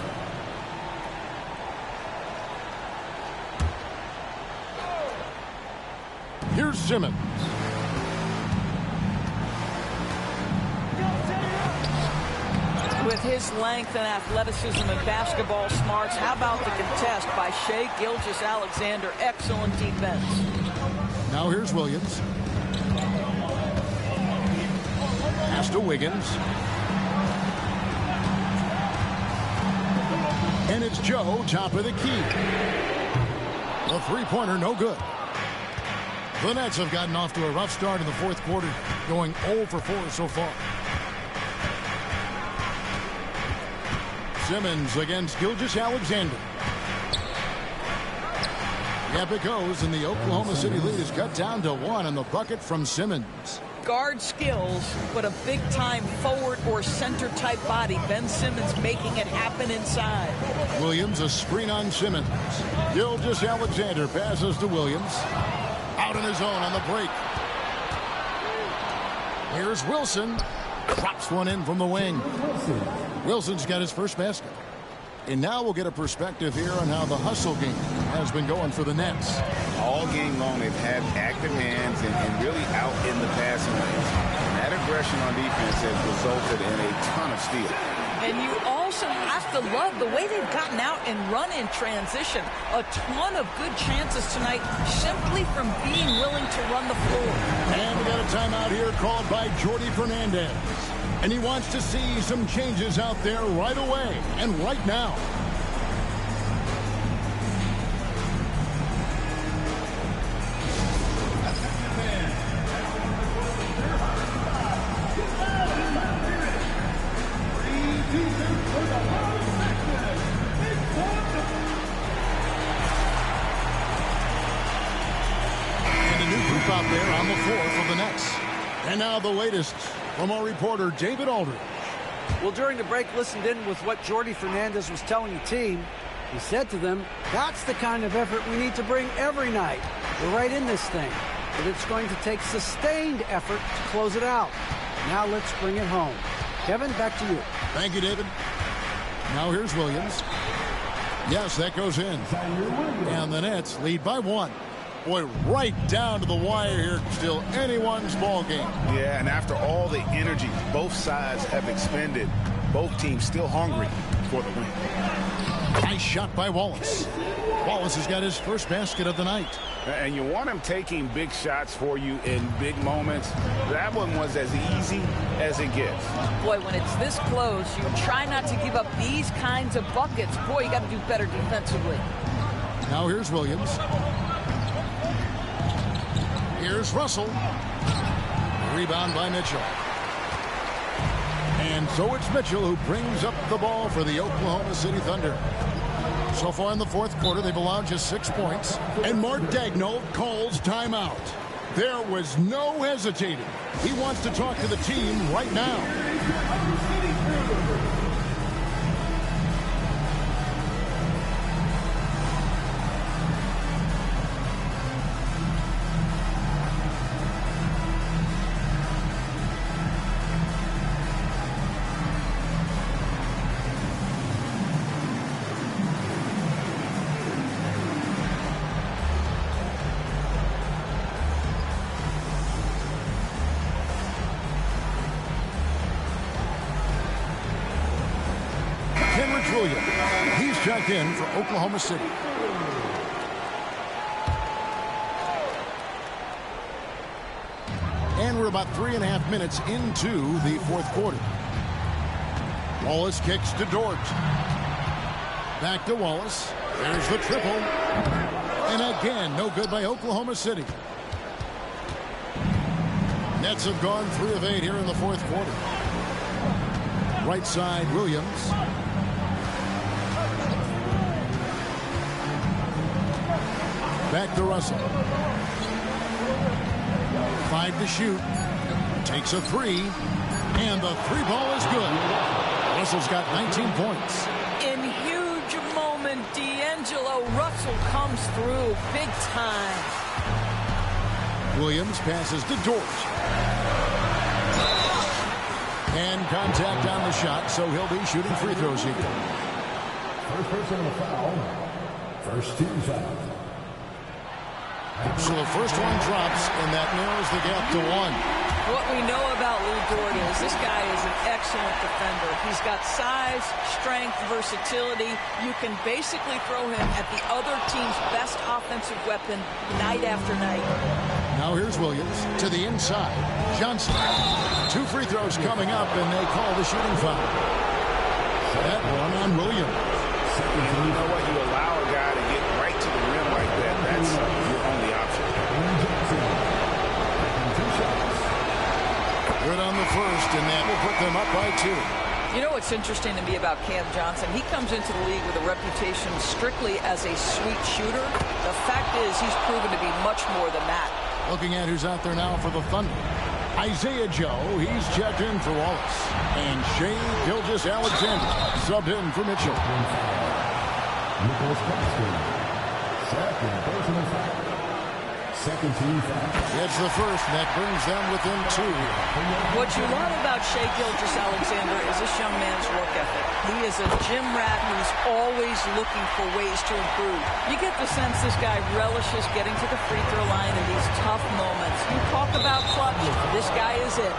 Here's Simmons. With his length and athleticism and basketball smarts, how about the contest by Shea Gilgeous-Alexander? Excellent defense. Now here's Williams. Pass to Wiggins. And it's Joe, top of the key. The three-pointer, no good. The Nets have gotten off to a rough start in the fourth quarter, going 0 for 4 so far. Simmons against Gilgeous-Alexander. Yep, it goes, and the Oklahoma City lead is cut down to 1 on the bucket from Simmons. Guard skills, but a big-time forward or center-type body. Ben Simmons making it happen inside. Williams, a screen on Simmons. Gilgeous-Alexander passes to Williams. Out on his own on the break. Here's Wilson. Drops one in from the wing. Wilson's got his first basket. And now we'll get a perspective here on how the hustle game has been going for the Nets. All game long, they've had active hands and really out in the passing lanes. And that aggression on defense has resulted in a ton of steals. And you also have to love the way they've gotten out and run in transition. A ton of good chances tonight simply from being willing to run the floor. And we got a timeout here called by Jordi Fernandez. And he wants to see some changes out there right away and right now. And a new group out there on the floor for the Nets. And now the latest from our reporter, David Aldridge. Well, during the break, listened in with what Jordi Fernandez was telling the team. He said to them, that's the kind of effort we need to bring every night. We're right in this thing, but it's going to take sustained effort to close it out. Now let's bring it home. Kevin, back to you. Thank you, David. Now here's Williams. Yes, that goes in. And the Nets lead by 1. Boy, right down to the wire here. Still anyone's ball game. Yeah, and after all the energy both sides have expended, both teams still hungry for the win. Nice shot by Wallace. Wallace has got his first basket of the night. And you want him taking big shots for you in big moments. That one was as easy as it gets. Boy, when it's this close, you try not to give up these kinds of buckets. Boy, you got to do better defensively. Now here's Williams. Here's Russell. Rebound by Mitchell. And so it's Mitchell who brings up the ball for the Oklahoma City Thunder. So far in the fourth quarter, they've allowed just 6 points. And Mark Daigneault calls timeout. There was no hesitating. He wants to talk to the team right now. George Williams. He's checked in for Oklahoma City. And we're about 3.5 minutes into the fourth quarter. Wallace kicks to Dort. Back to Wallace. There's the triple. And again, no good by Oklahoma City. Nets have gone 3 of 8 here in the fourth quarter. Right side, Williams. Back to Russell. 5 to shoot. Takes a 3. And the 3 ball is good. Russell's got 19 points. In huge moment, D'Angelo Russell comes through big time. Williams passes to Dort. And contact on the shot, so he'll be shooting free throws here. First person on the foul. First team foul. So the first one drops, and that narrows the gap to 1. What we know about Lou Dort is this guy is an excellent defender. He's got size, strength, versatility. You can basically throw him at the other team's best offensive weapon night after night. Now here's Williams to the inside. Johnson. 2 free throws coming up, and they call the shooting foul. That one on Williams. You know what? You allow a guy to get right to the rim like that. That's your only option. Good on the first, and that will put them up by 2. You know what's interesting to me about Cam Johnson? He comes into the league with a reputation strictly as a sweet shooter. The fact is he's proven to be much more than that. Looking at who's out there now for the Thunder. Isaiah Joe, he's checked in for Wallace. And Shea Gilgeous-Alexander subbed in for Mitchell. Second team foul. It's the first, and that brings them within 2. What you love about Shea Gilgeous-Alexander is this young man's work ethic. He is a gym rat who's always looking for ways to improve. You get the sense this guy relishes getting to the free throw line in these tough moments. You talk about clutch, this guy is it.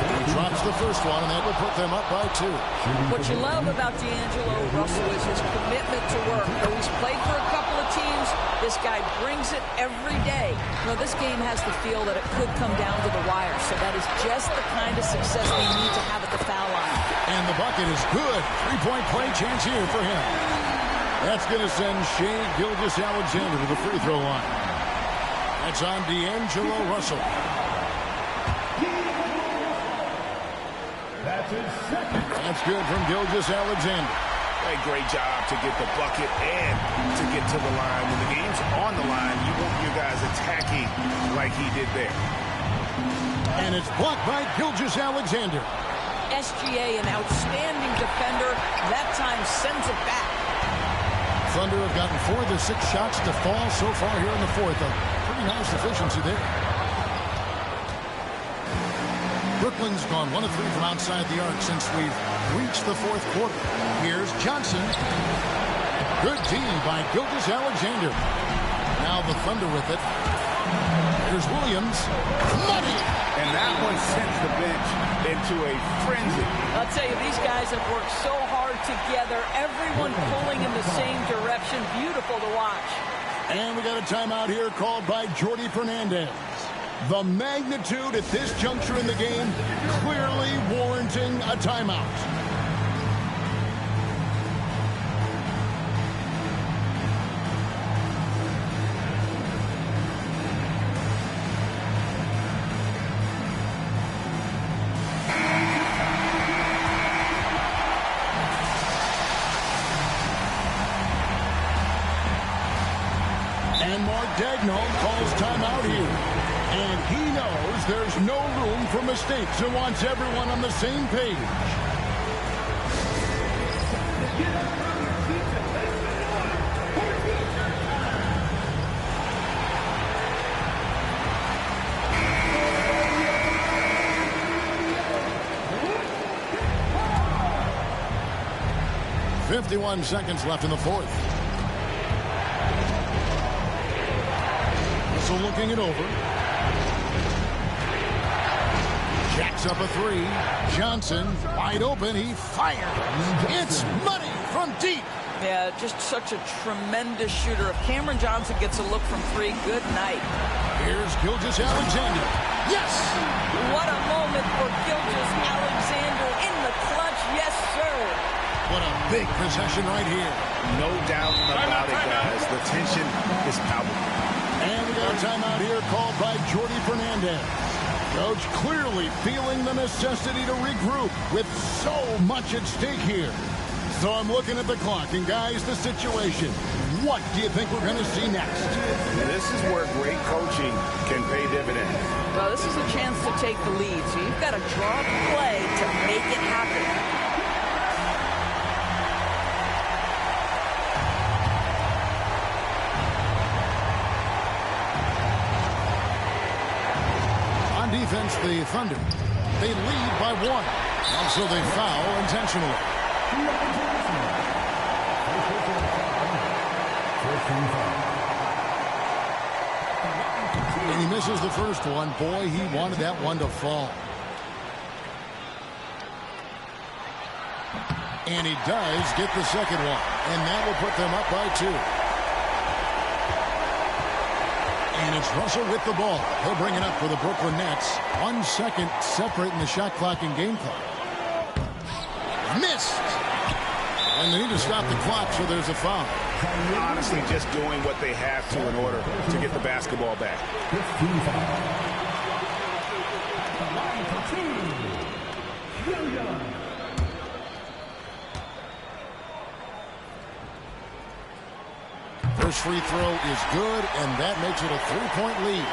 He drops the first one, and that will put them up by 2. What you love about D'Angelo Russell is his commitment to work. Though he's played for a couple of teams, this guy brings it every day. You know, this game has the feel that it could come down to the wire, so that is just the kind of success they need to have at the foul line. And the bucket is good. 3-point play chance here for him. That's going to send Shea Gilgeous-Alexander to the free throw line. That's on D'Angelo Russell. That's his second. That's good from Gilgeous-Alexander. A great job to get the bucket and to get to the line. When the game's on the line, you want your guys attacking like he did there. And it's blocked by Gilgeous-Alexander. SGA, an outstanding defender, that time sends it back. Thunder have gotten 4 of the 6 shots to fall so far here in the fourth. A pretty nice efficiency there. Brooklyn's gone 1 of 3 from outside the arc since we've reached the fourth quarter. Here's Johnson. Good team by Gilgeous-Alexander. Now the Thunder with it. Here's Williams. Money! And that one sends the bench into a frenzy. I'll tell you, these guys have worked so hard together. Everyone pulling in the same direction. Beautiful to watch. And we got a timeout here called by Jordi Fernandez. The magnitude at this juncture in the game clearly warranting a timeout. And Mark Daigneault calls timeout here. And he knows there's no room for mistakes and wants everyone on the same page. "51 seconds left in the fourth. So looking it over. Jacks up a three. Johnson, wide open. He fires. It's money from deep. Yeah, just such a tremendous shooter. If Cameron Johnson gets a look from three, good night. Here's Gilgeous-Alexander. Yes! What a moment for Gilgeous-Alexander in the clutch. Yes, sir. What a big possession right here. No doubt about it, guys. The tension is palpable. And we got a timeout here called by Jordi Fernandez. Coach clearly feeling the necessity to regroup with so much at stake here. So I'm looking at the clock, and guys, the situation. What do you think we're going to see next? This is where great coaching can pay dividends. Well, this is a chance to take the lead, so you've got to draw the play to make it happen. On defense, the Thunder, they lead by one. And so they foul intentionally. And he misses the first one. Boy, he wanted that one to fall. And he does get the second one. And that will put them up by two. And it's Russell with the ball. He'll bring it up for the Brooklyn Nets. 1 second separating the shot clock and game clock. Missed. And they need to stop the clock, so there's a foul. Honestly, just doing what they have to in order to get the basketball back. First free throw is good, and that makes it a 3-point lead.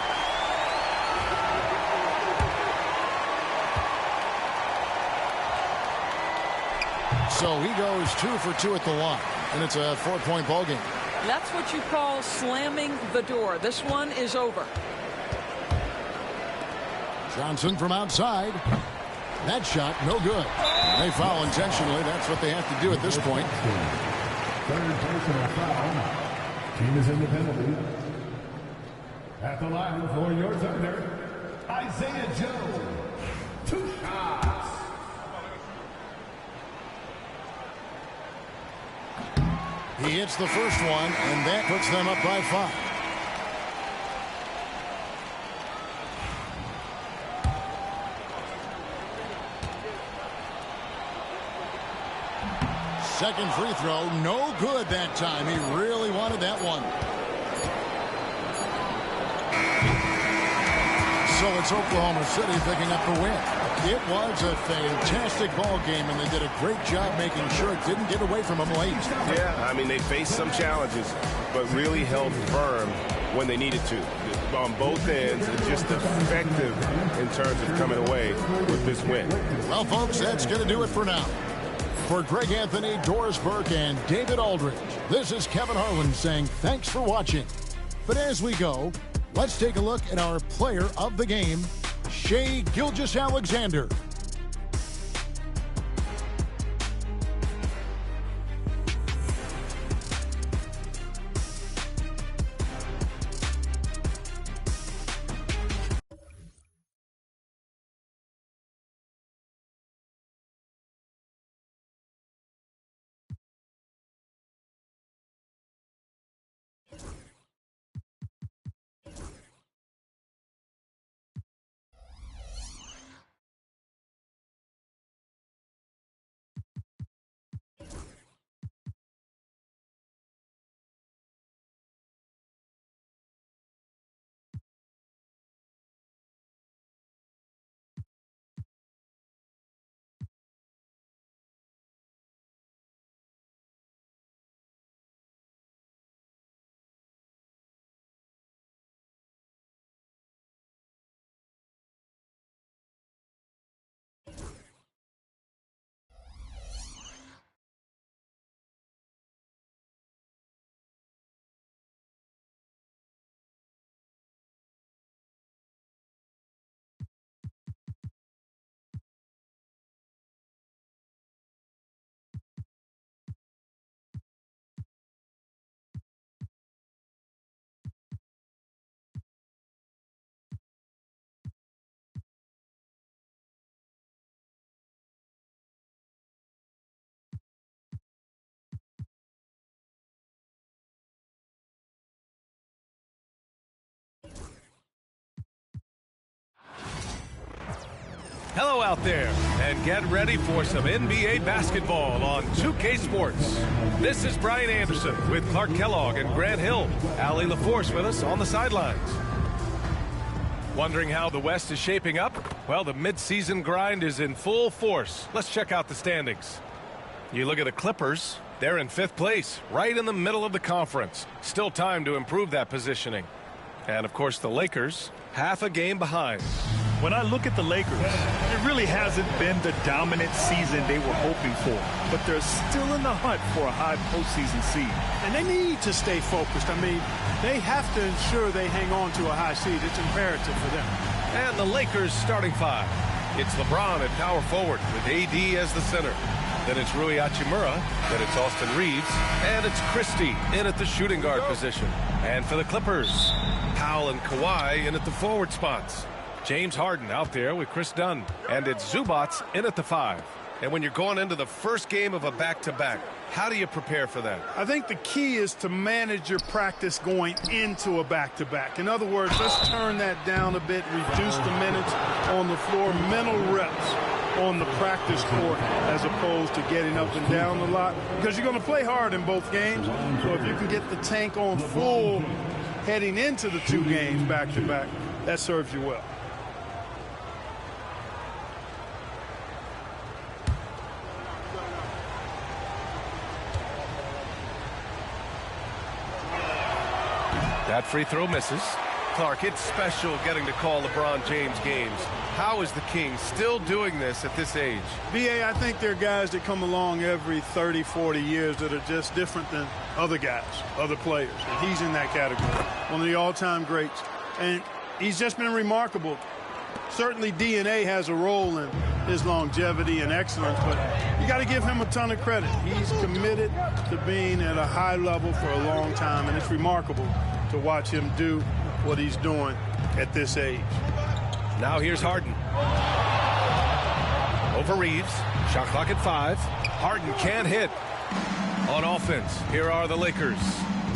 So he goes 2 for 2 at the line, and it's a 4-point ball game. That's what you call slamming the door. This one is over. Johnson from outside. That shot, no good. They foul intentionally. That's what they have to do at this point. Third personal foul. Team is in the penalty. At the line for your Thunder, Isaiah Joe. 2 shots. He hits the first one, and that puts them up by 5. Second free throw, no good that time. He really wanted that one. So it's Oklahoma City picking up the win. It was a fantastic ball game, and they did a great job making sure it didn't get away from them late. Yeah, I mean, they faced some challenges, but really held firm when they needed to. On both ends, and just effective in terms of coming away with this win. Well, folks, that's going to do it for now. For Greg Anthony, Doris Burke, and David Aldridge, this is Kevin Harlan saying thanks for watching. But as we go, let's take a look at our player of the game, Shai Gilgeous-Alexander. Hello out there, and get ready for some NBA basketball on 2K Sports. This is Brian Anderson with Clark Kellogg and Grant Hill. Allie LaForce with us on the sidelines. Wondering how the West is shaping up? Well, the midseason grind is in full force. Let's check out the standings. You look at the Clippers, they're in 5th place, right in the middle of the conference. Still time to improve that positioning. And, of course, the Lakers, half a game behind. When I look at the Lakers, it really hasn't been the dominant season they were hoping for. But they're still in the hunt for a high postseason seed. And they need to stay focused. I mean, they have to ensure they hang on to a high seed. It's imperative for them. And the Lakers starting 5. It's LeBron at power forward with AD as the center. Then it's Rui Hachimura. Then it's Austin Reeves. And it's Christie in at the shooting guard position. And for the Clippers, Powell and Kawhi in at the forward spots. James Harden out there with Chris Dunn. And it's Zubats in at the 5. And when you're going into the first game of a back-to-back, how do you prepare for that? I think the key is to manage your practice going into a back-to-back. In other words, let's turn that down a bit, reduce the minutes on the floor, mental reps on the practice court as opposed to getting up and down a lot, because you're going to play hard in both games. So if you can get the tank on full heading into the 2 games back-to-back, that serves you well. That free throw misses. Clark, it's special getting to call LeBron James games. How is the King still doing this at this age? B.A., I think there are guys that come along every 30, 40 years that are just different than other guys, other players. And he's in that category. One of the all-time greats. And he's just been remarkable. Certainly DNA has a role in his longevity and excellence, but you got to give him a ton of credit. He's committed to being at a high level for a long time, and it's remarkable to watch him do what he's doing at this age. Now here's Harden. Over Reeves. Shot clock at 5. Harden can't hit. On offense, here are the Lakers.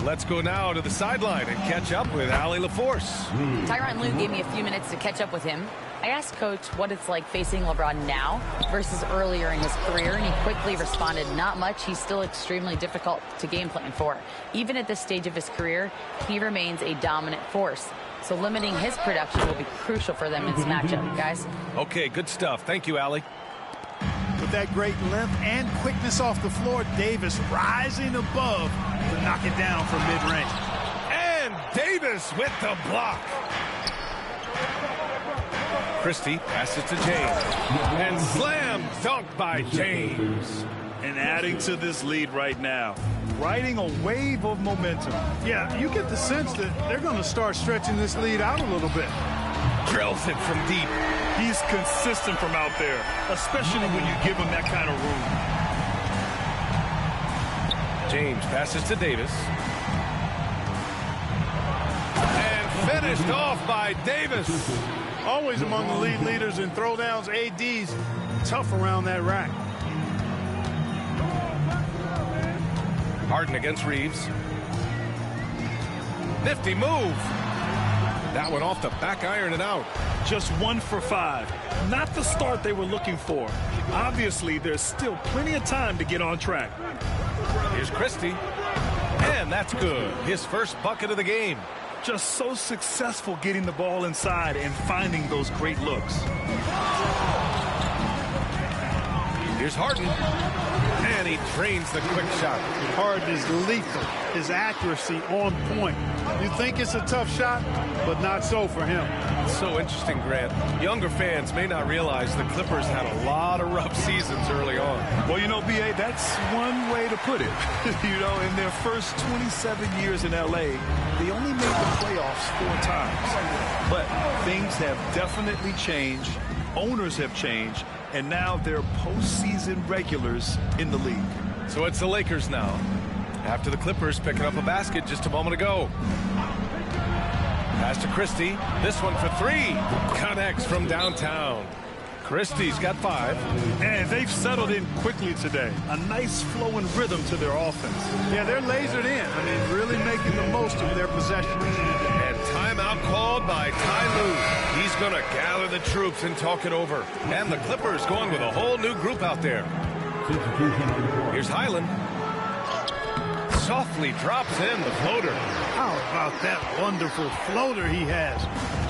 Let's go now to the sideline and catch up with Allie LaForce. Tyronn Lue gave me a few minutes to catch up with him. I asked Coach what it's like facing LeBron now versus earlier in his career, and he quickly responded, not much. He's still extremely difficult to game plan for. Even at this stage of his career, he remains a dominant force. So limiting his production will be crucial for them in this matchup, guys. Okay, good stuff. Thank you, Allie. With that great length and quickness off the floor, Davis rising above to knock it down from mid-range. And Davis with the block. Christie passes to James. And slam dunk by James. And adding to this lead right now, riding a wave of momentum. Yeah, you get the sense that they're going to start stretching this lead out a little bit. Drills it from deep. He's consistent from out there, especially when you give him that kind of room. James passes to Davis. And finished off by Davis. Always among the lead leaders in throwdowns. AD's tough around that rack. Harden against Reeves. Nifty move. That one off the back iron and out. Just 1 for 5. Not the start they were looking for. Obviously, there's still plenty of time to get on track. Here's Christie. And that's good. His first bucket of the game. Just so successful getting the ball inside and finding those great looks. Here's Harden. And he drains the quick shot. Harden is lethal. His accuracy on point. You think it's a tough shot, but not so for him. It's so interesting, Grant. Younger fans may not realize the Clippers had a lot of rough seasons early on. Well, you know, B.A., that's one way to put it. You know, in their first 27 years in L.A., they only made the playoffs 4 times. But things have definitely changed. Owners have changed. And now they're postseason regulars in the league. So it's the Lakers now. After the Clippers picking up a basket just a moment ago. Pass to Christie. This one for 3. Connects from downtown. Christie's got 5. And they've settled in quickly today. A nice flowing rhythm to their offense. Yeah, they're lasered in. I mean, really making the most of their possessions. And timeout called by Ty Lue. He's going to gather the troops and talk it over. And the Clippers going with a whole new group out there. Here's Highland. Softly drops in the floater. How about that wonderful floater he has,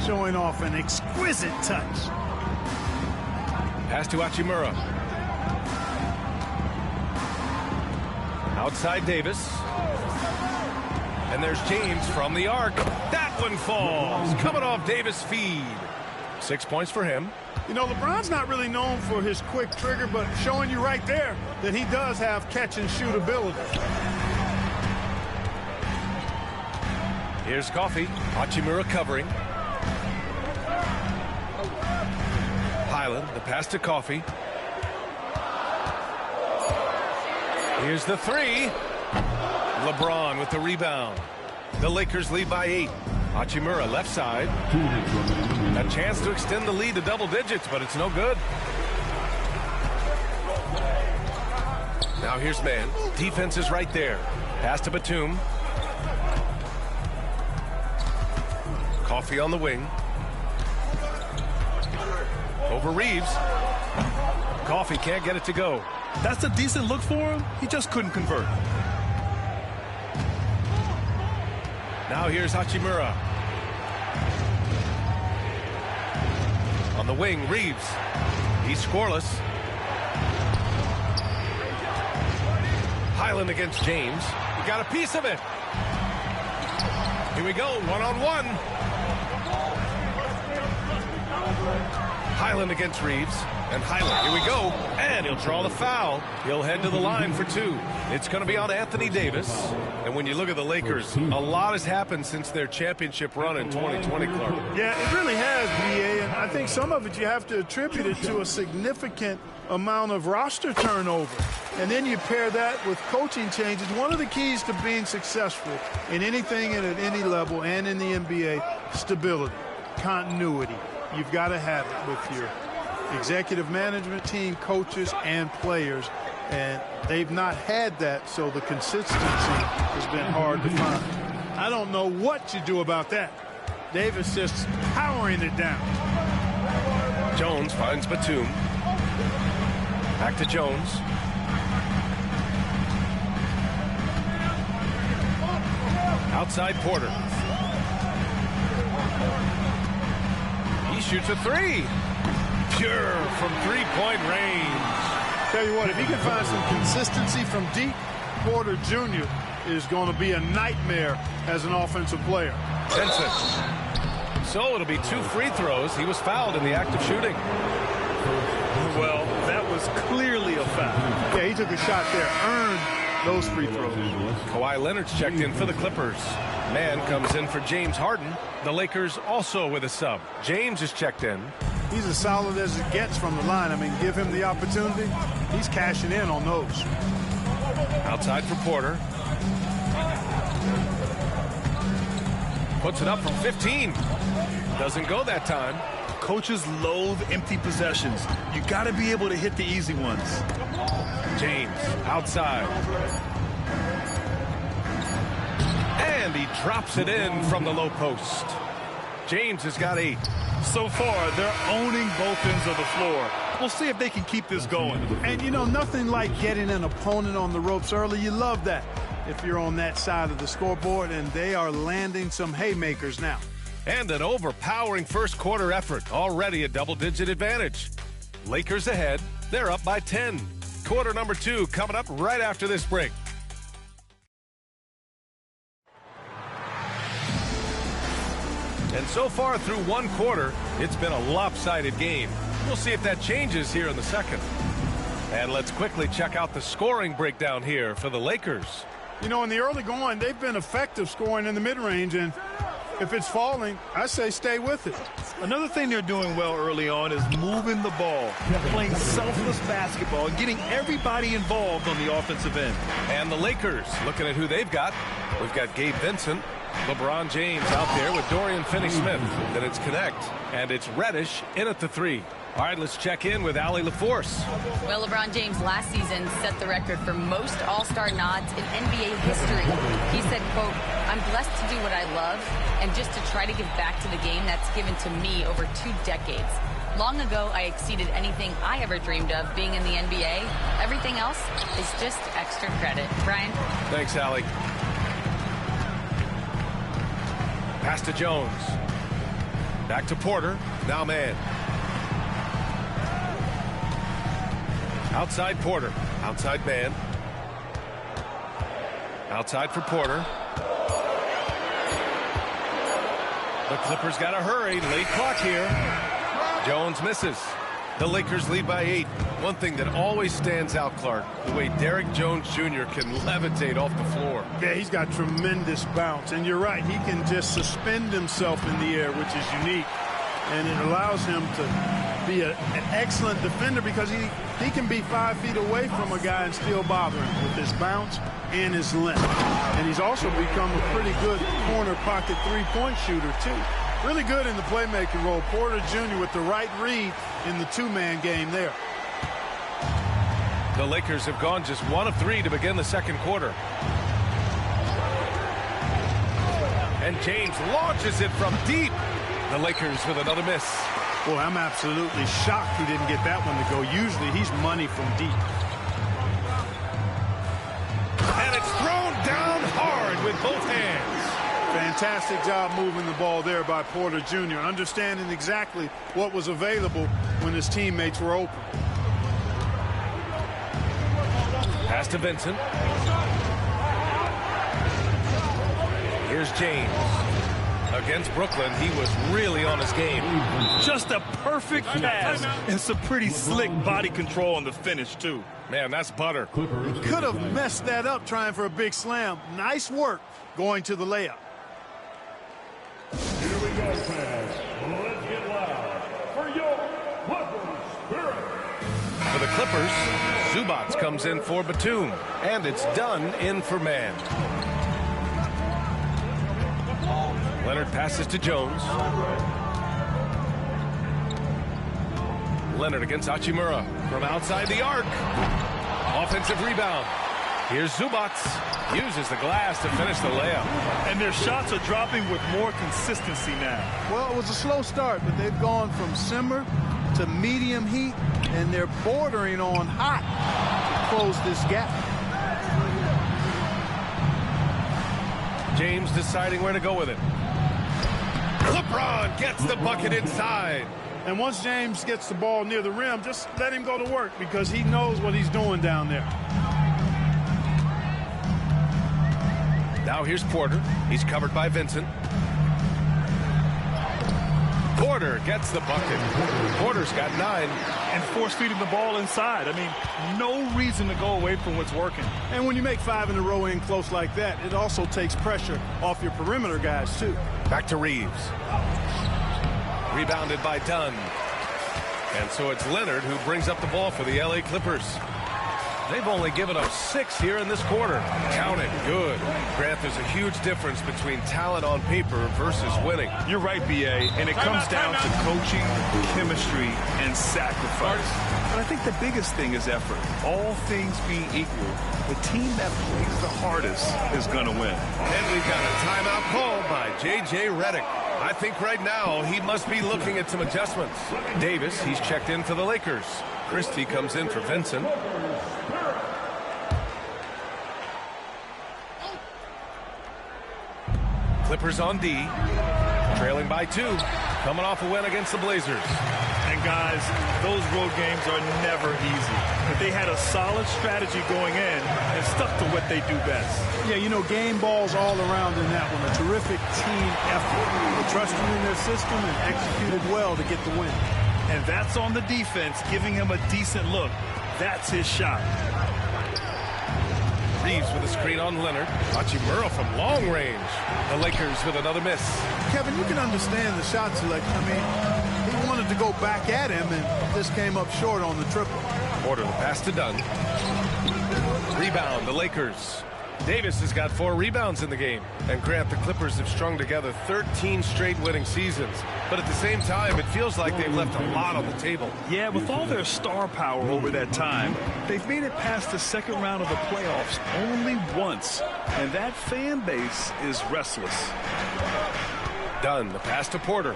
showing off an exquisite touch. Pass to Hachimura. Outside Davis. And there's James from the arc. That one falls. Coming off Davis' feed. 6 points for him. You know, LeBron's not really known for his quick trigger, but showing you right there that he does have catch and shoot ability. Here's Coffey. Hachimura covering. Highland, the pass to Coffey. Here's the three. LeBron with the rebound. The Lakers lead by 8. Hachimura left side. A chance to extend the lead to double digits, but it's no good. Now here's man. Defense is right there. Pass to Batum. Coffey on the wing. Over Reeves. Coffey can't get it to go. That's a decent look for him. He just couldn't convert. Now here's Hachimura. On the wing, Reeves. He's scoreless. Highland against James. He got a piece of it. Here we go, one-on-one. Highland against Reeves. And Highland, here we go. And he'll draw the foul. He'll head to the line for 2. It's going to be on Anthony Davis. And when you look at the Lakers, a lot has happened since their championship run in 2020, Clark. Yeah, it really has, BA, and I think some of it you have to attribute it to a significant amount of roster turnover. And then you pair that with coaching changes. One of the keys to being successful in anything and at any level and in the NBA, stability, continuity. You've got to have it with your executive management team, coaches, and players. And they've not had that, so the consistency has been hard to find. I don't know what you do about that. Davis just powering it down. Jones finds Batum. Back to Jones. Outside Porter. He shoots a 3. Pure from three-point range. Tell you what, if he can find some consistency from deep, Porter Jr. is going to be a nightmare as an offensive player. Benson. So it'll be 2 free throws. He was fouled in the act of shooting. Well, that was clearly a foul. Yeah, he took a shot there, earned those free throws. Kawhi Leonard's checked in for the Clippers. Man comes in for James Harden. The Lakers also with a sub. James is checked in. He's as solid as it gets from the line. I mean, give him the opportunity. He's cashing in on those. Outside for Porter. Puts it up from 15. Doesn't go that time. Coaches loathe empty possessions. You got to be able to hit the easy ones. James outside. And he drops it in from the low post. James has got 8. So far, they're owning both ends of the floor. We'll see if they can keep this going. And, you know, nothing like getting an opponent on the ropes early. You love that if you're on that side of the scoreboard, and they are landing some haymakers now. And an overpowering first quarter effort. Already a double-digit advantage. Lakers ahead. They're up by 10. Quarter number 2 coming up right after this break. And so far through one quarter, it's been a lopsided game. We'll see if that changes here in the second. And let's quickly check out the scoring breakdown here for the Lakers. You know, in the early going, they've been effective scoring in the mid-range, and if it's falling, I say stay with it. Another thing they're doing well early on is moving the ball, playing selfless basketball, and getting everybody involved on the offensive end. And the Lakers, looking at who they've got. We've got Gabe Vincent, LeBron James out there with Dorian Finney-Smith. Then it's Connect, and it's Reddish in at the 3. All right, let's check in with Allie LaForce. Well, LeBron James last season set the record for most All-Star nods in NBA history. He said, quote, "I'm blessed to do what I love and just to try to give back to the game that's given to me over 2 decades. Long ago, I exceeded anything I ever dreamed of being in the NBA. Everything else is just extra credit." Brian? Thanks, Allie. Pass to Jones. Back to Porter. Now man. Outside Porter. Outside man. Outside for Porter. The Clippers got to hurry. Late clock here. Jones misses. The Lakers lead by 8. One thing that always stands out, Clark, the way Derrick Jones Jr. can levitate off the floor. Yeah, he's got tremendous bounce. And you're right, he can just suspend himself in the air, which is unique. And it allows him to be an excellent defender because he can be 5 feet away from a guy and still bother him with his bounce and his length. And he's also become a pretty good corner pocket three-point shooter, too. Really good in the playmaking role. Porter Jr. with the right read in the 2-man game there. The Lakers have gone just 1 of 3 to begin the second quarter. And James launches it from deep. The Lakers with another miss. Boy, I'm absolutely shocked he didn't get that one to go. Usually he's money from deep. And it's thrown down hard with both hands. Fantastic job moving the ball there by Porter Jr., understanding exactly what was available when his teammates were open. Pass to Vincent. Here's James. Against Brooklyn, he was really on his game. Just a perfect pass and some pretty slick body control on the finish, too. Man, that's butter. He could have messed that up trying for a big slam. Nice work going to the layup. Here we go, fans. Let's get loud for your Clippers spirit. For the Clippers, Zubats comes in for Batum. And it's done in for man. Leonard passes to Jones. Leonard against Hachimura from outside the arc. Offensive rebound. Here's Zubats. Uses the glass to finish the layup. And their shots are dropping with more consistency now. Well, it was a slow start, but they've gone from simmer to medium heat, and they're bordering on hot to close this gap. James deciding where to go with it. LeBron gets the bucket inside. And once James gets the ball near the rim, just let him go to work because he knows what he's doing down there. Now here's Porter. He's covered by Vincent. Porter gets the bucket. Porter's got 9. And force-feeding the ball inside. I mean, no reason to go away from what's working. And when you make 5 in a row in close like that, it also takes pressure off your perimeter guys, too. Back to Reeves. Rebounded by Dunn. And so it's Leonard who brings up the ball for the LA Clippers. They've only given up 6 here in this quarter. Count it. Good. Grant, there's a huge difference between talent on paper versus winning. You're right, B.A., and it comes down to coaching, chemistry, and sacrifice. But I think the biggest thing is effort. All things being equal, the team that plays the hardest is going to win. And we've got a timeout called by J.J. Redick. I think right now he must be looking at some adjustments. Davis, he's checked in for the Lakers. Christie comes in for Vincent. Clippers on D, trailing by 2, coming off a win against the Blazers. And guys, those road games are never easy. But they had a solid strategy going in and stuck to what they do best. Yeah, you know, game balls all around in that one. A terrific team effort. They trusted in their system and executed well to get the win. And that's on the defense, giving him a decent look. That's his shot. Reeves with a screen on Leonard. Hachimura from long range. The Lakers with another miss. Kevin, you can understand the shot selection. I mean, he wanted to go back at him, and this came up short on the triple. Porter, the pass to Dunn. Rebound, the Lakers. Davis has got 4 rebounds in the game. And Grant, the Clippers have strung together 13 straight winning seasons. But at the same time, it feels like they've left a lot on the table. Yeah, with all their star power over that time, they've made it past the second round of the playoffs only once. And that fan base is restless. Dunn, the pass to Porter.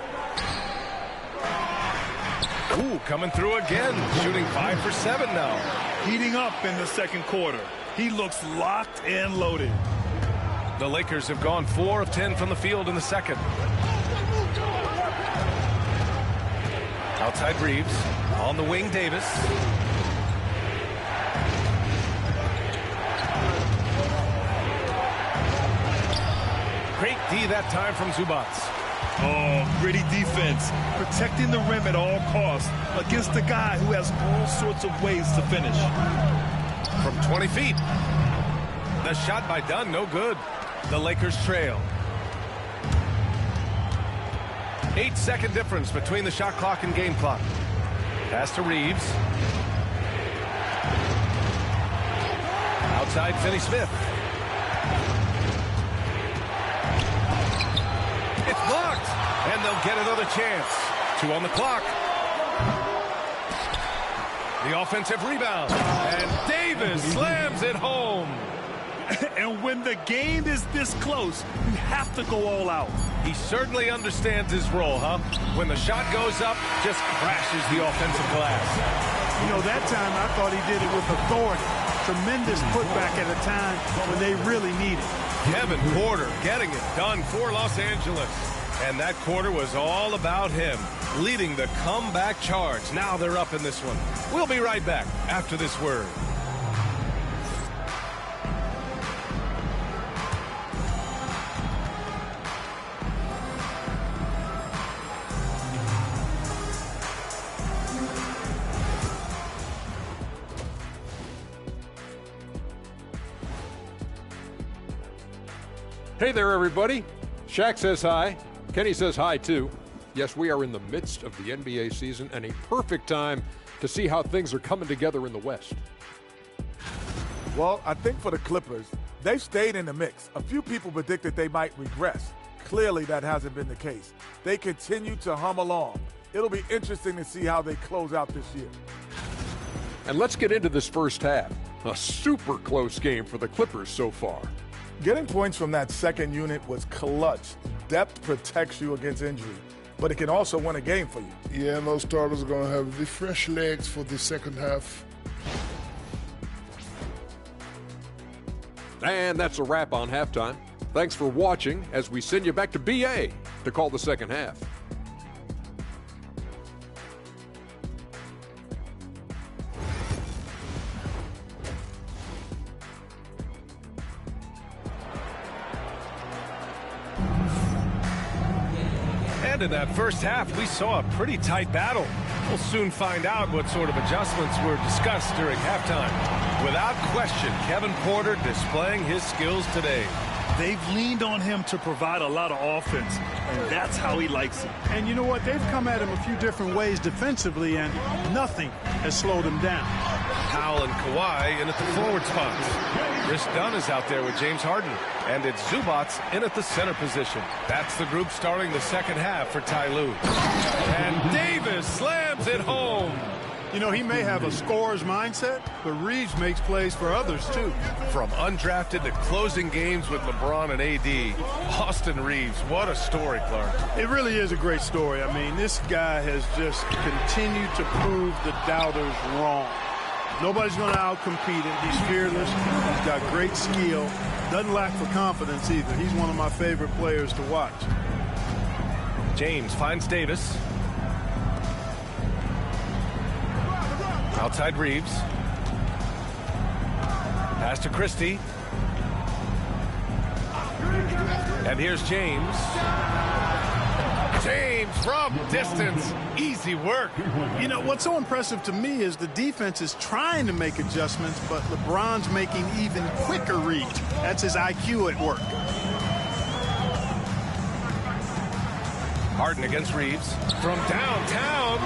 Ooh, coming through again, shooting 5 for 7 now. Heating up in the second quarter. He looks locked and loaded. The Lakers have gone 4 of 10 from the field in the second. Outside Reeves. On the wing, Davis. Great D that time from Zubats. Oh, gritty defense. Protecting the rim at all costs against a guy who has all sorts of ways to finish. From 20 feet. The shot by Dunn, no good. The Lakers trail. 8-second difference between the shot clock and game clock. Pass to Reeves. Outside Finney-Smith. It's blocked. And they'll get another chance. 2 on the clock. The offensive rebound. And Davis slams it home. And when the game is this close, you have to go all out. He certainly understands his role, huh? When the shot goes up, just crashes the offensive glass. You know, that time I thought he did it with authority. Tremendous putback at a time when they really need it. Kevin Porter getting it done for Los Angeles. And that quarter was all about him, leading the comeback charge. Now they're up in this one. We'll be right back after this word. Hey there, everybody. Shaq says hi. Kenny says hi, too. Yes, we are in the midst of the NBA season and a perfect time to see how things are coming together in the West. Well, I think for the Clippers, they've stayed in the mix. A few people predicted they might regress. Clearly, that hasn't been the case. They continue to hum along. It'll be interesting to see how they close out this year. And let's get into this first half. A super close game for the Clippers so far. Getting points from that second unit was clutch. Depth protects you against injury, but it can also win a game for you. Yeah, and those starters are going to have the fresh legs for the second half. And that's a wrap on halftime. Thanks for watching as we send you back to BA to call the second half. And in that first half, we saw a pretty tight battle. We'll soon find out what sort of adjustments were discussed during halftime. Without question, Kevin Porter displaying his skills today. They've leaned on him to provide a lot of offense, and that's how he likes it. And you know what? They've come at him a few different ways defensively, and nothing has slowed him down. Powell and Kawhi in at the forward spots. Chris Dunn is out there with James Harden. And it's Zubats in at the center position. That's the group starting the second half for Ty Lue. And Davis slams it home. You know, he may have a scorer's mindset, but Reeves makes plays for others, too. From undrafted to closing games with LeBron and AD, Austin Reeves, what a story, Clark. It really is a great story. I mean, this guy has just continued to prove the doubters wrong. Nobody's going to outcompete him. He's fearless. He's got great skill. Doesn't lack for confidence either. He's one of my favorite players to watch. James finds Davis. Outside Reeves. Pass to Christie. And here's James. James from distance. Easy work. You know, what's so impressive to me is the defense is trying to make adjustments, but LeBron's making even quicker reads. That's his IQ at work. Harden against Reeves. From downtown,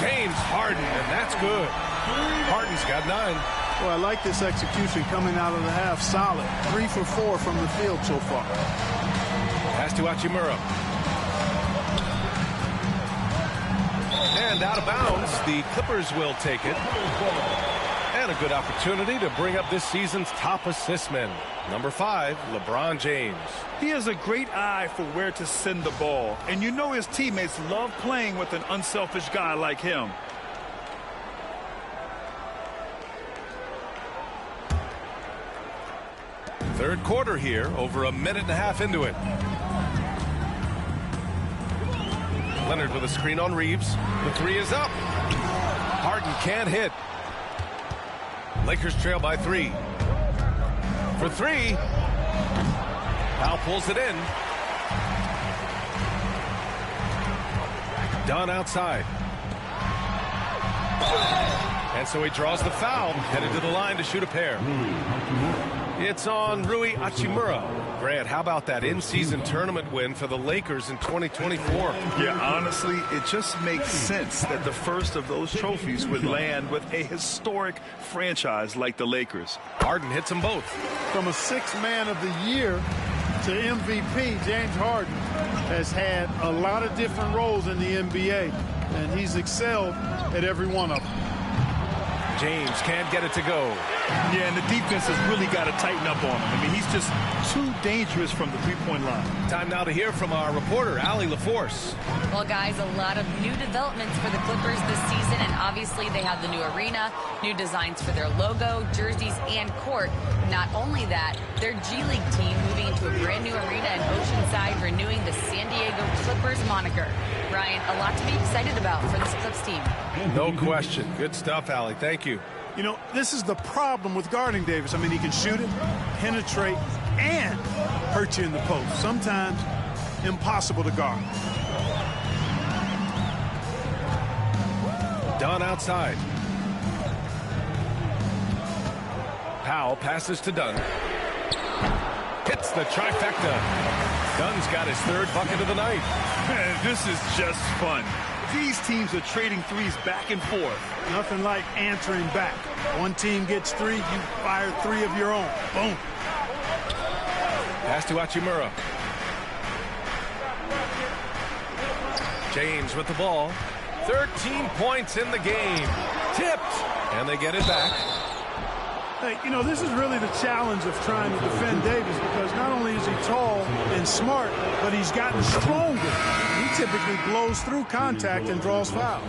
James Harden, and that's good. Harden's got 9. Well, I like this execution coming out of the half. Solid. 3 for 4 from the field so far. Pass to Hachimura. And out of bounds, the Clippers will take it. And a good opportunity to bring up this season's top assist man. Number 5, LeBron James. He has a great eye for where to send the ball. And you know his teammates love playing with an unselfish guy like him. Third quarter here, over a minute and a half into it. Leonard with a screen on Reeves. The 3 is up. Harden can't hit. Lakers trail by 3. For 3. Powell pulls it in. Dunn outside. And so he draws the foul, headed to the line to shoot a pair. It's on Rui Hachimura. Grant, how about that in-season tournament win for the Lakers in 2024? Yeah, honestly, it just makes sense that the first of those trophies would land with a historic franchise like the Lakers. Harden hits them both. From a 6th man of the year to MVP, James Harden has had a lot of different roles in the NBA, and he's excelled at every one of them. James can't get it to go. Yeah, and the defense has really got to tighten up on him. I mean, he's just too dangerous from the three-point line. Time now to hear from our reporter, Allie LaForce. Well, guys, a lot of new developments for the Clippers this season, and obviously they have the new arena, new designs for their logo, jerseys, and court. Not only that, their G League team moving into a brand new arena in Oceanside, renewing the San Diego Clippers moniker. Ryan, a lot to be excited about for this Clips team. No question. Good stuff, Allie. Thank you. You know, this is the problem with guarding Davis. I mean, he can shoot it, penetrate, and hurt you in the post. Sometimes impossible to guard. Dunn outside. Powell passes to Dunn. Hits the trifecta. Dunn's got his 3rd bucket of the night. This is just fun. These teams are trading threes back and forth. Nothing like answering back. One team gets 3, you fire 3 of your own. Boom. Pass to Hachimura. James with the ball. 13 points in the game. Tipped. And they get it back. Hey, you know, this is really the challenge of trying to defend Davis, because not only is he tall and smart, but he's gotten stronger. He typically blows through contact and draws fouls.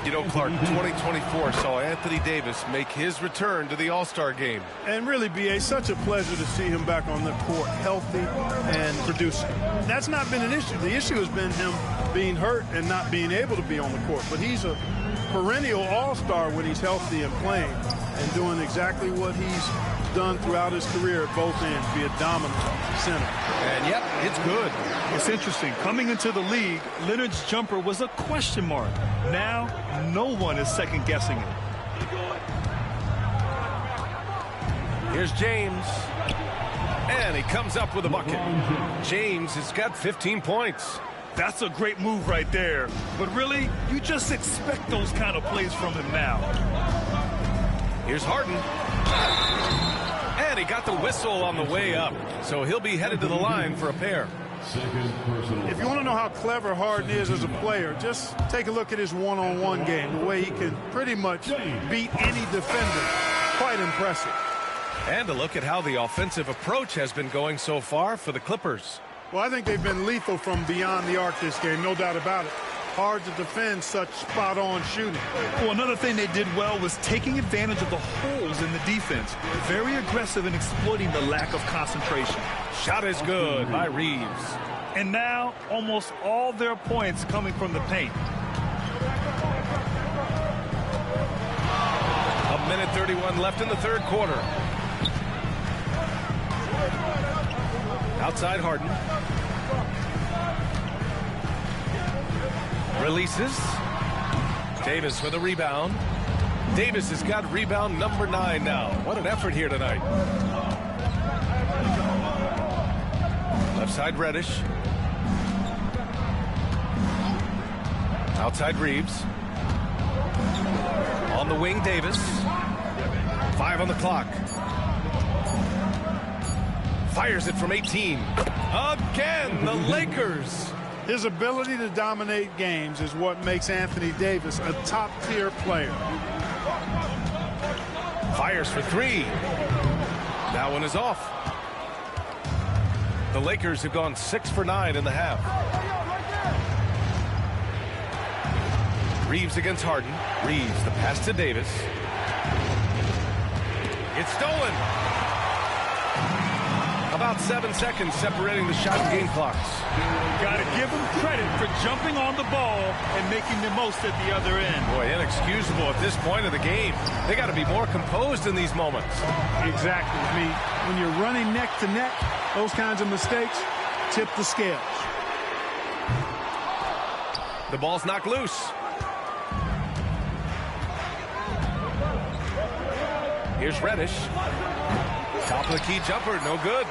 You know, Clark, 2024 saw Anthony Davis make his return to the All-Star game. And really, B.A., such a pleasure to see him back on the court, healthy and producing. That's not been an issue. The issue has been him being hurt and not being able to be on the court. But he's a perennial All-Star when he's healthy and playing, and doing exactly what he's done throughout his career at both ends, be a dominant center. And yep, it's good. It's interesting. Coming into the league, Leonard's jumper was a question mark. Now, no one is second-guessing it. Here's James. And he comes up with a bucket. James has got 15 points. That's a great move right there. But really, you just expect those kind of plays from him now. Here's Harden. And he got the whistle on the way up. So he'll be headed to the line for a pair. If you want to know how clever Harden is as a player, just take a look at his one-on-one game, the way he can pretty much beat any defender. Quite impressive. And a look at how the offensive approach has been going so far for the Clippers. Well, I think they've been lethal from beyond the arc this game, no doubt about it. Hard to defend such spot-on shooting. Well, another thing they did well was taking advantage of the holes in the defense. Very aggressive in exploiting the lack of concentration. Shot is good by Reeves. And now, almost all their points coming from the paint. A minute 31 left in the third quarter. Outside Harden. Releases. Davis with a rebound. Davis has got rebound number 9 now. What an effort here tonight. Left side Reddish. Outside Reeves. On the wing Davis. 5 on the clock. Fires it from 18. Again, the Lakers. His ability to dominate games is what makes Anthony Davis a top-tier player. Fires for 3. That one is off. The Lakers have gone 6 for 9 in the half. Reeves against Harden. Reeves, the pass to Davis. It's stolen. About 7 seconds separating the shot and game clocks. Got to give him credit for jumping on the ball and making the most at the other end. Boy, inexcusable at this point of the game. They got to be more composed in these moments. Exactly. I mean, when you're running neck to neck, those kinds of mistakes tip the scales. The ball's knocked loose. Here's Reddish. Top of the key jumper, no good.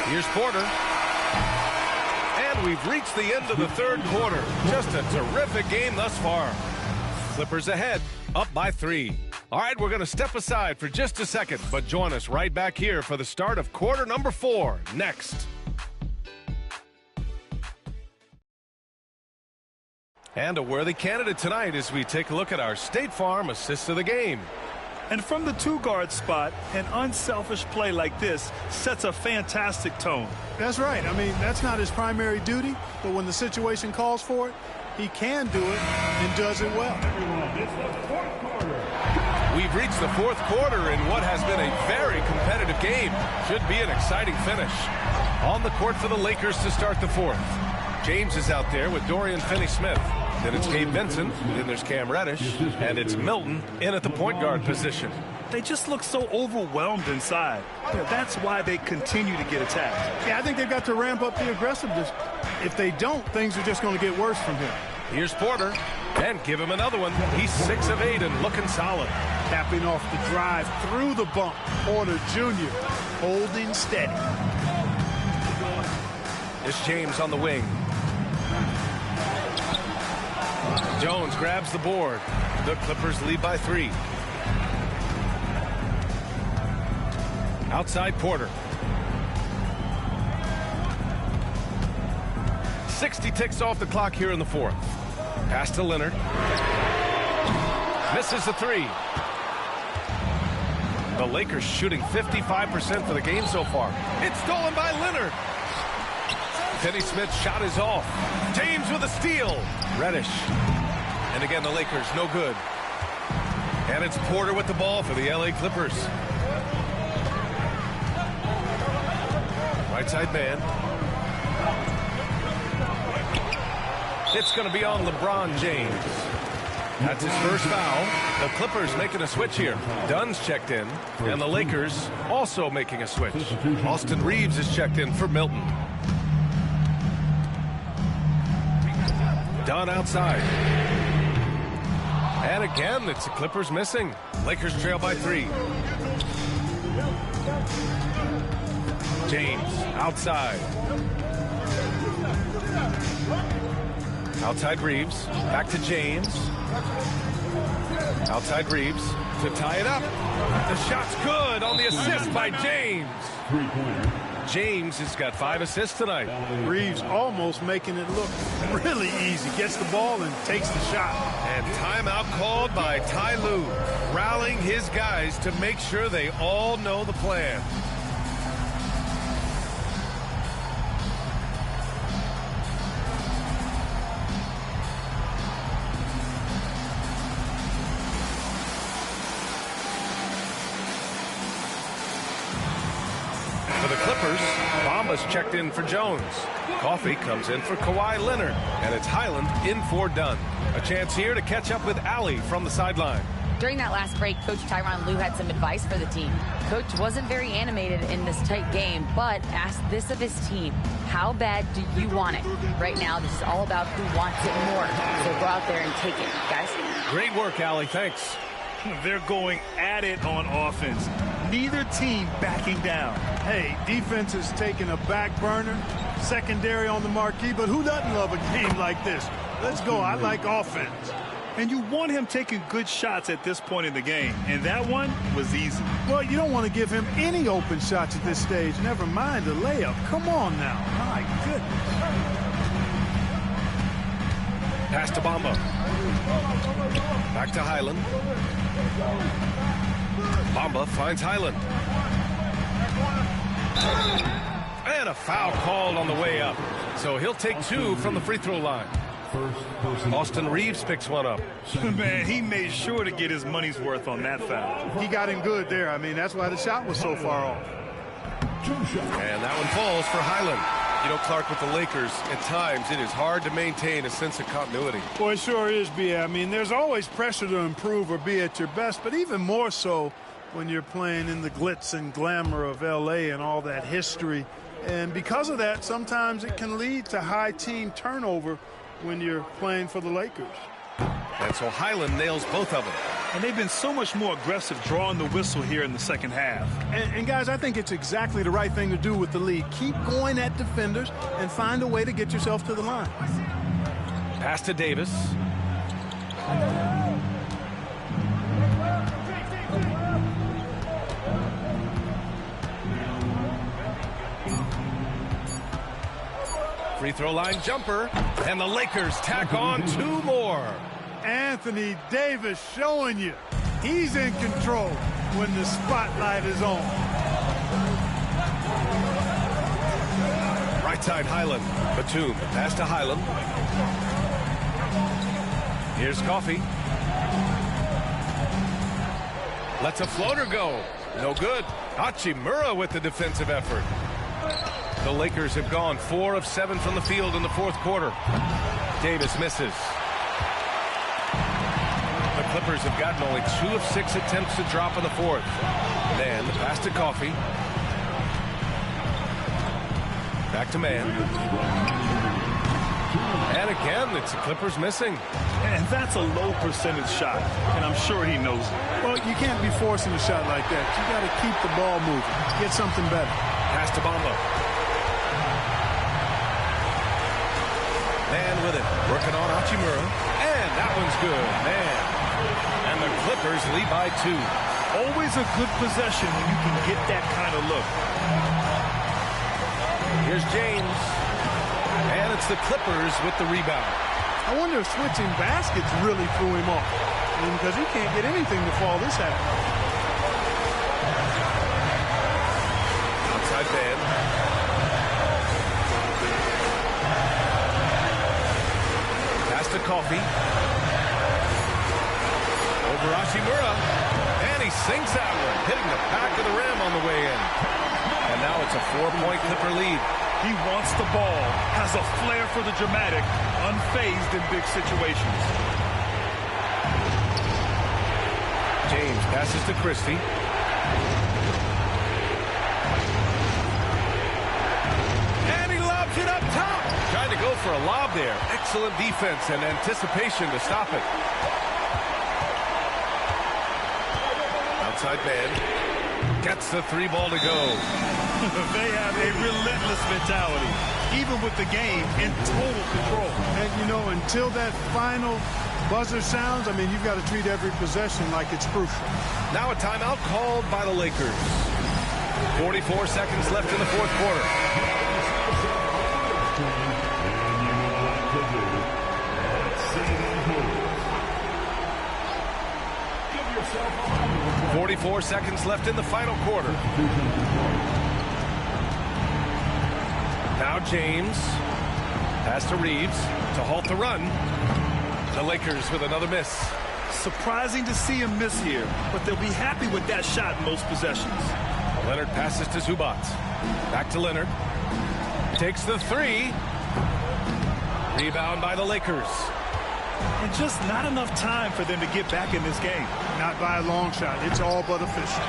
Here's Porter. And we've reached the end of the third quarter. Just a terrific game thus far. Clippers ahead, up by 3. All right, we're going to step aside for just a second, but join us right back here for the start of quarter number 4 next. And a worthy candidate tonight as we take a look at our State Farm assist of the game. And from the 2-guard spot, an unselfish play like this sets a fantastic tone. That's right. I mean, that's not his primary duty, but when the situation calls for it, he can do it and does it well. We've reached the fourth quarter in what has been a very competitive game. Should be an exciting finish. On the court for the Lakers to start the fourth. James is out there with Dorian Finney-Smith. Then it's Gabe Vincent, then there's Cam Reddish, and it's Milton in at the point guard position. They just look so overwhelmed inside. That's why they continue to get attacked. Yeah, I think they've got to ramp up the aggressiveness. If they don't, things are just going to get worse from here. Here's Porter, and give him another one. He's 6 of 8 and looking solid. Tapping off the drive through the bump. Porter Jr. holding steady. It's James on the wing. Jones grabs the board. The Clippers lead by 3. Outside Porter. 60 ticks off the clock here in the fourth. Pass to Leonard. Misses the 3. The Lakers shooting 55% for the game so far. It's stolen by Leonard. Finney-Smith's shot is off. James with a steal. Reddish. And again, the Lakers, no good. And it's Porter with the ball for the LA Clippers. Right side man. It's going to be on LeBron James. That's his first foul. The Clippers making a switch here. Dunn's checked in, and the Lakers also making a switch. Austin Reeves is checked in for Milton. Dunn outside. And again, it's the Clippers missing. Lakers trail by 3. James outside. Outside Reeves. Back to James. Outside Reeves to tie it up. The shot's good on the assist by James. James has got 5 assists tonight. Reeves almost making it look really easy. Gets the ball and takes the shot. And timeout called by Ty Lue, rallying his guys to make sure they all know the plan. For the Clippers, Bamba's checked in for Jones. Coffey comes in for Kawhi Leonard. And it's Highland in for Dunn. A chance here to catch up with Allie from the sideline. During that last break, Coach Tyronn Lue had some advice for the team. Coach wasn't very animated in this tight game, but asked this of his team. How bad do you want it? Right now, this is all about who wants it more. So go out there and take it, guys. Great work, Allie. Thanks. They're going at it on offense. Neither team backing down. Hey, defense is taking a back burner, secondary on the marquee, but who doesn't love a game like this? Let's go. I like offense. And you want him taking good shots at this point in the game. And that one was easy. Well, you don't want to give him any open shots at this stage. Never mind a layup. Come on now. My goodness. Pass to Bamba. Back to Highland. Bamba finds Highland. And a foul called on the way up. So he'll take 2 from the free throw line. Austin Reeves picks one up. Man, he made sure to get his money's worth on that foul. He got him good there. I mean, that's why the shot was so far off. And that one falls for Highland. You know, Clark, with the Lakers, at times it is hard to maintain a sense of continuity. Boy, it sure is, B.A. I mean, there's always pressure to improve or be at your best, but even more so when you're playing in the glitz and glamour of L.A. and all that history. And because of that, sometimes it can lead to high team turnover when you're playing for the Lakers. And so Highland nails both of them. And they've been so much more aggressive drawing the whistle here in the second half. And guys, I think it's exactly the right thing to do with the lead. Keep going at defenders and find a way to get yourself to the line. Pass to Davis. Free throw line jumper, and the Lakers tack on 2 more. Anthony Davis showing you he's in control when the spotlight is on. Right side Highland. Batum, pass to Highland. Here's Coffey. Lets a floater go. No good. Hachimura with the defensive effort. The Lakers have gone 4 of 7 from the field in the fourth quarter. Davis misses. The Clippers have gotten only 2 of 6 attempts to drop in the fourth. Then the pass to Coffey. Back to Mann. And again, it's the Clippers missing. And that's a low percentage shot, and I'm sure he knows it. Well, you can't be forcing a shot like that. You got to keep the ball moving. Get something better. Pass to Bamba. Man with it, working on Hachimura, and that one's good, man. And the Clippers lead by 2. Always a good possession when you can get that kind of look. Here's James, and it's the Clippers with the rebound. I wonder if switching baskets really threw him off. I mean, because he can't get anything to fall this half. Outside Van. Pass to Coffey. Over Hachimura. And he sinks that one, hitting the back of the rim on the way in. And now it's a 4-point Clipper lead. He wants the ball, has a flair for the dramatic, unfazed in big situations. James passes to Christie. And he lobs it up top. Trying to go for a lob there. Excellent defense and anticipation to stop it. Outside man. Gets the 3 ball to go. They have a relentless mentality, even with the game in total control. And, you know, until that final buzzer sounds, I mean, you've got to treat every possession like it's crucial. Now a timeout called by the Lakers. 44 seconds left in the fourth quarter. 44 seconds left in the final quarter. Now James. Pass to Reeves to halt the run. The Lakers with another miss. Surprising to see him miss here, but they'll be happy with that shot most possessions. Leonard passes to Zubac. Back to Leonard. Takes the 3. Rebound by the Lakers. And just not enough time for them to get back in this game. Not by a long shot. It's all but official.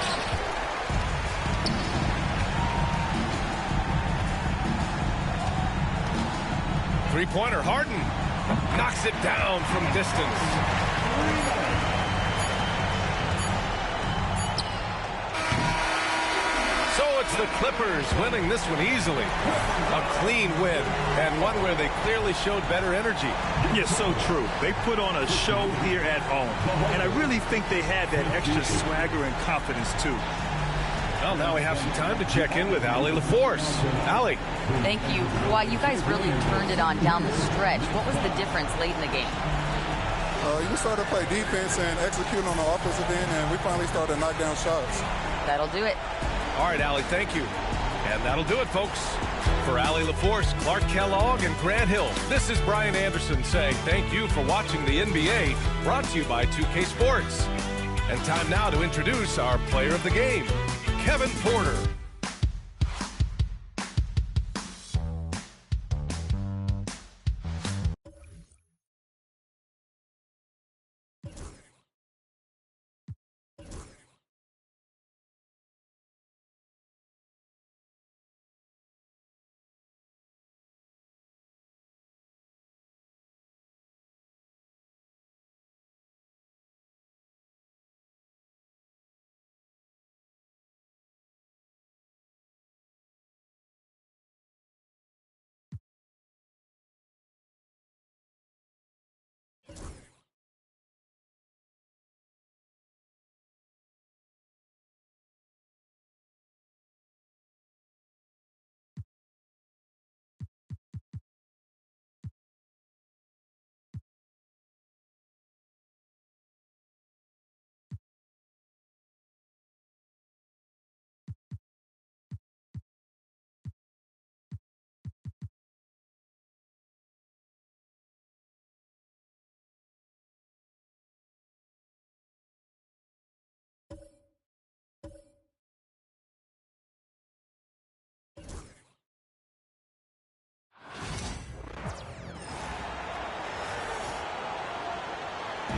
Three-pointer, Harden knocks it down from distance. So It's the Clippers winning this one easily. A clean win, and one where they clearly showed better energy. Yes, so true. They put on a show here at home, and I really think they had that extra swagger and confidence, too. Well, now we have some time to check in with Allie LaForce. Allie. Thank you. Wow, you guys really turned it on down the stretch. What was the difference late in the game? You started to play defense and execute on the offensive end, and we finally started to knock down shots. That'll do it. All right, Allie, thank you. And that'll do it, folks. For Allie LaForce, Clark Kellogg, and Grant Hill, this is Brian Anderson saying thank you for watching the NBA, brought to you by 2K Sports. And time now to introduce our player of the game, Kevin Porter.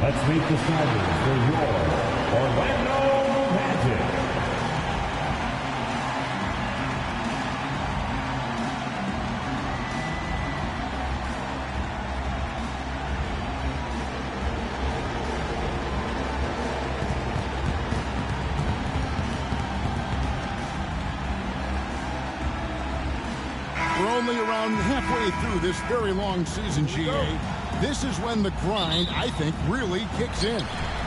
Let's meet the starters for your Orlando Magic. We're only around halfway through this very long season, GA. This is when the grind, I think, really kicks in.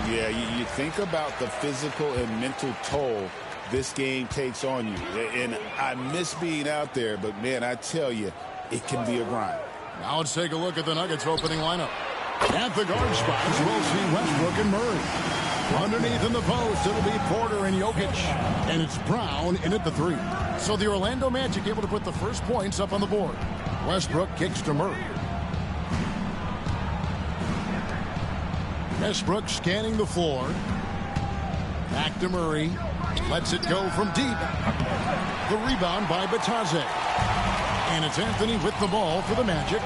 Yeah, you think about the physical and mental toll this game takes on you. And I miss being out there, but, man, I tell you, it can be a grind. Now let's take a look at the Nuggets opening lineup. At the guard spots, we'll see Westbrook and Murray. Underneath in the post, it'll be Porter and Jokic. And it's Brown in at the 3. So the Orlando Magic able to put the first points up on the board. Westbrook kicks to Murray. Westbrook scanning the floor. Back to Murray. Lets it go from deep. The rebound by Batadze. And it's Anthony with the ball for the Magic.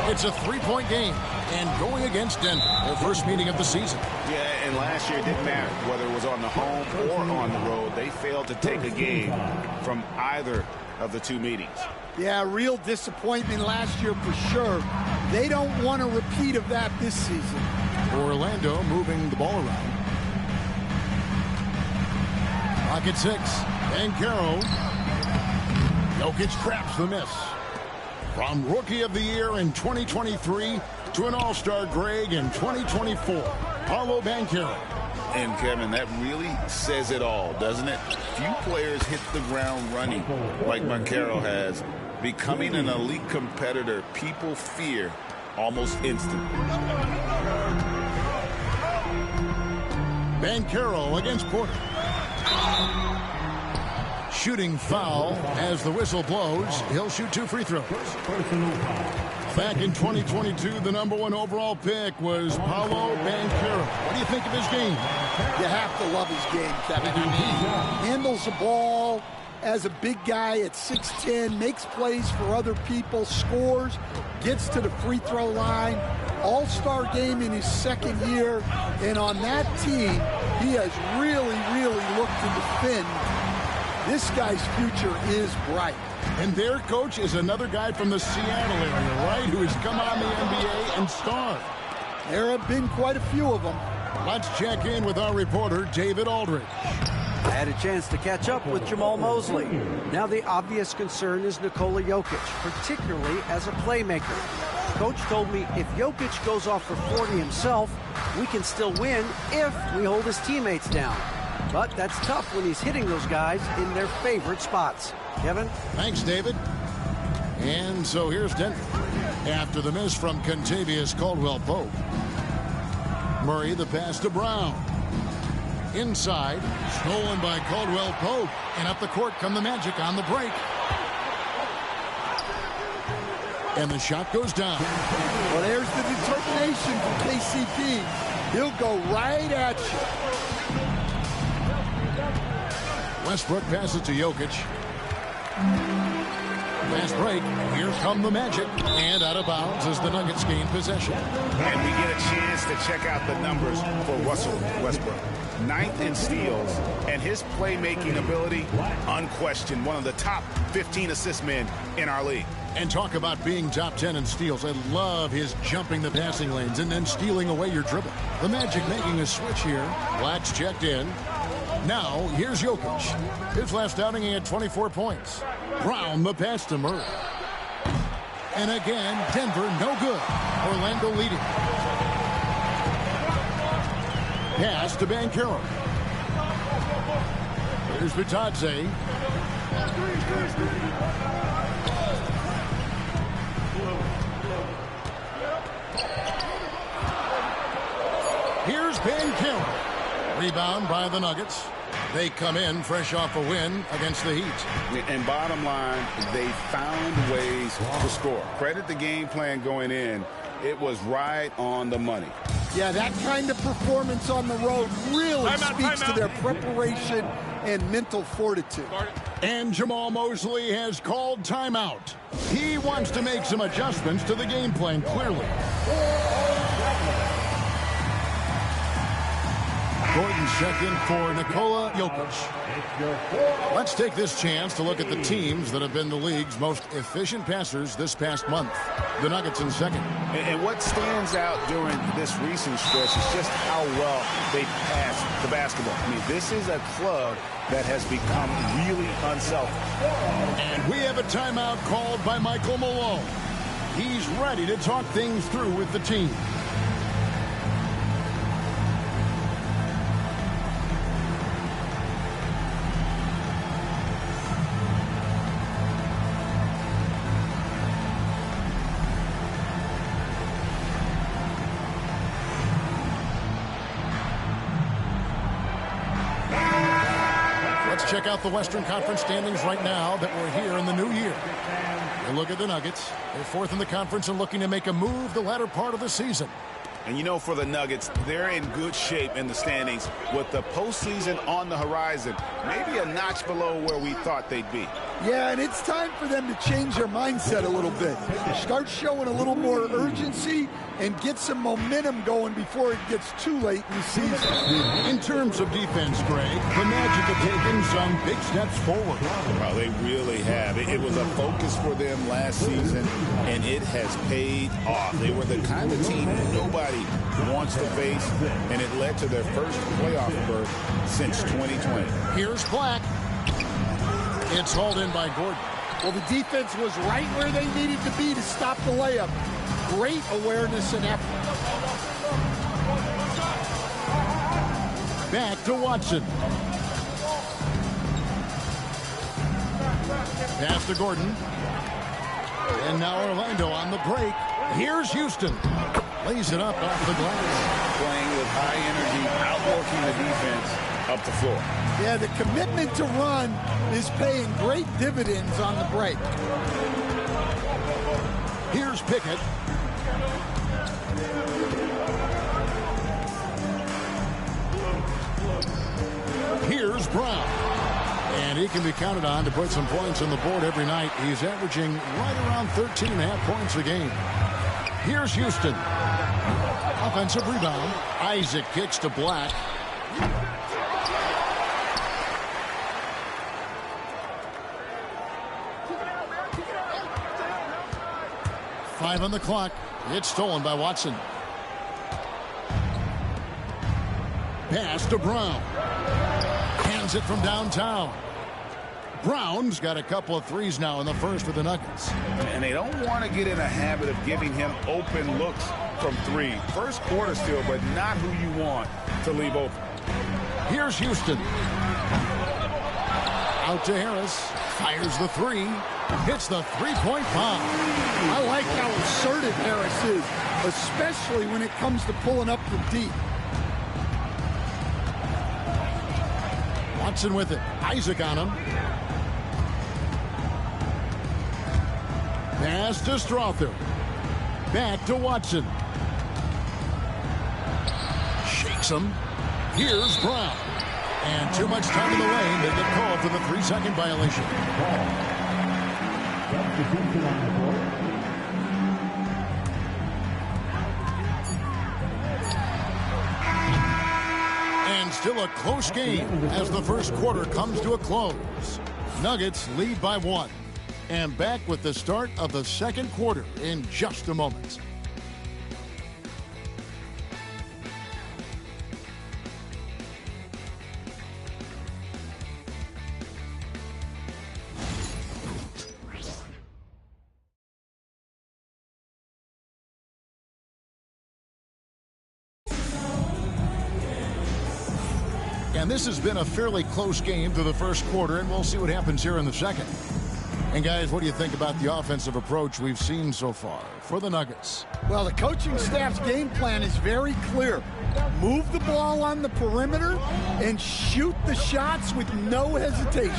It's a 3-point game. And going against Denver, their first meeting of the season. Yeah, and last year it didn't matter whether it was on the home or on the road. They failed to take a game from either of the two meetings. Yeah, real disappointment last year for sure. They don't want a repeat of that this season. Orlando moving the ball around. Rocket 6. Banchero. Jokic traps the miss. From Rookie of the Year in 2023 to an All-Star Greg in 2024. Paolo Banchero. And, Kevin, that really says it all, doesn't it? Few players hit the ground running like Banchero has. Becoming an elite competitor, people fear almost instantly. Banchero against Porter. Shooting foul as the whistle blows. He'll shoot 2 free throws. Back in 2022, the #1 overall pick was Paolo Banchero. What do you think of his game? You have to love his game, Kevin. I mean, handles the ball as a big guy at 6'10", makes plays for other people, scores, gets to the free throw line. All-star game in his second year, and on that team, he has really, really looked to defend. This guy's future is bright. And their coach is another guy from the Seattle area, right, who has come on the NBA and starred. There have been quite a few of them. Let's check in with our reporter, David Aldridge. I had a chance to catch up with Jamal Mosley. Now the obvious concern is Nikola Jokic, particularly as a playmaker. Coach told me if Jokic goes off for 40 himself, we can still win if we hold his teammates down. But that's tough when he's hitting those guys in their favorite spots. Kevin? Thanks, David. And so here's Denver. After the miss from Contavious Caldwell-Pope. Murray the pass to Brown. Inside, stolen by Caldwell-Pope. And up the court come the Magic on the break. And the shot goes down. Well, there's the determination from KCP. He'll go right at you. Westbrook passes to Jokic. Fast break. Here come the Magic. And out of bounds as the Nuggets gain possession. And we get a chance to check out the numbers for Russell Westbrook. 9th in steals, and his playmaking ability, unquestioned, one of the top 15 assist men in our league. And talk about being top 10 in steals. I love his jumping the passing lanes and then stealing away your dribble. The Magic making a switch here. Black's checked in. Now, here's Jokic. His last outing, he had 24 points. Brown, the pass to Murray. And again, Denver, no good. Orlando leading. Pass to Banchero. Here's Bitadze. Here's Banchero. Rebound by the Nuggets. They come in fresh off a win against the Heat. And bottom line, they found ways to score. Credit the game plan going in. It was right on the money. Yeah, that kind of performance on the road really speaks to their preparation and mental fortitude. And Jamal Mosley has called timeout. He wants to make some adjustments to the game plan, clearly. Gordon checked in for Nikola Jokic. Let's take this chance to look at the teams that have been the league's most efficient passers this past month. The Nuggets in second. And what stands out during this recent stretch is just how well they pass the basketball. I mean, this is a club that has become really unselfish. And we have a timeout called by Michael Malone. He's ready to talk things through with the team. Check out the Western Conference standings right now that we're here in the new year. You look at the Nuggets. They're fourth in the conference and looking to make a move the latter part of the season. And you know, for the Nuggets, they're in good shape in the standings with the postseason on the horizon. Maybe a notch below where we thought they'd be. Yeah, and it's time for them to change their mindset a little bit. Start showing a little more urgency and get some momentum going before it gets too late in the season. In terms of defense, Greg, the Magic have taken some big steps forward. Well, they really have. It was a focus for them last season, and it has paid off. They were the kind of team nobody wants to face, and it led to their first playoff berth since 2020. Here's Black. It's hauled in by Gordon. Well, the defense was right where they needed to be to stop the layup. Great awareness and effort. Back to Watson. Pass to Gordon. And now Orlando on the break. Here's Houston. Lays it up off the glass. Playing with high energy, outworking the defense up the floor. Yeah, the commitment to run is paying great dividends on the break. Here's Pickett. Here's Brown. And he can be counted on to put some points on the board every night. He's averaging right around 13.5 points a game. Here's Houston. Offensive rebound. Isaac kicks to Black. Five on the clock. It's stolen by Watson. Pass to Brown. Can't Lands it from downtown. Brown's got a couple of threes now in the first for the Nuggets. And they don't want to get in a habit of giving him open looks from three. First quarter still, but not who you want to leave open. Here's Houston. Out to Harris. Fires the three. Hits the three-point bomb. I like how assertive Harris is, especially when it comes to pulling up from deep. Watson with it. Isaac on him. Pass to Strother. Back to Watson. Shakes him. Here's Brown. And too much time in the lane. They get called for the 3-second violation. And still a close game as the first quarter comes to a close. Nuggets lead by 1. And back with the start of the second quarter in just a moment. And this has been a fairly close game through the first quarter, and we'll see what happens here in the second. And guys, what do you think about the offensive approach we've seen so far for the Nuggets? Well, the coaching staff's game plan is very clear. Move the ball on the perimeter and shoot the shots with no hesitation.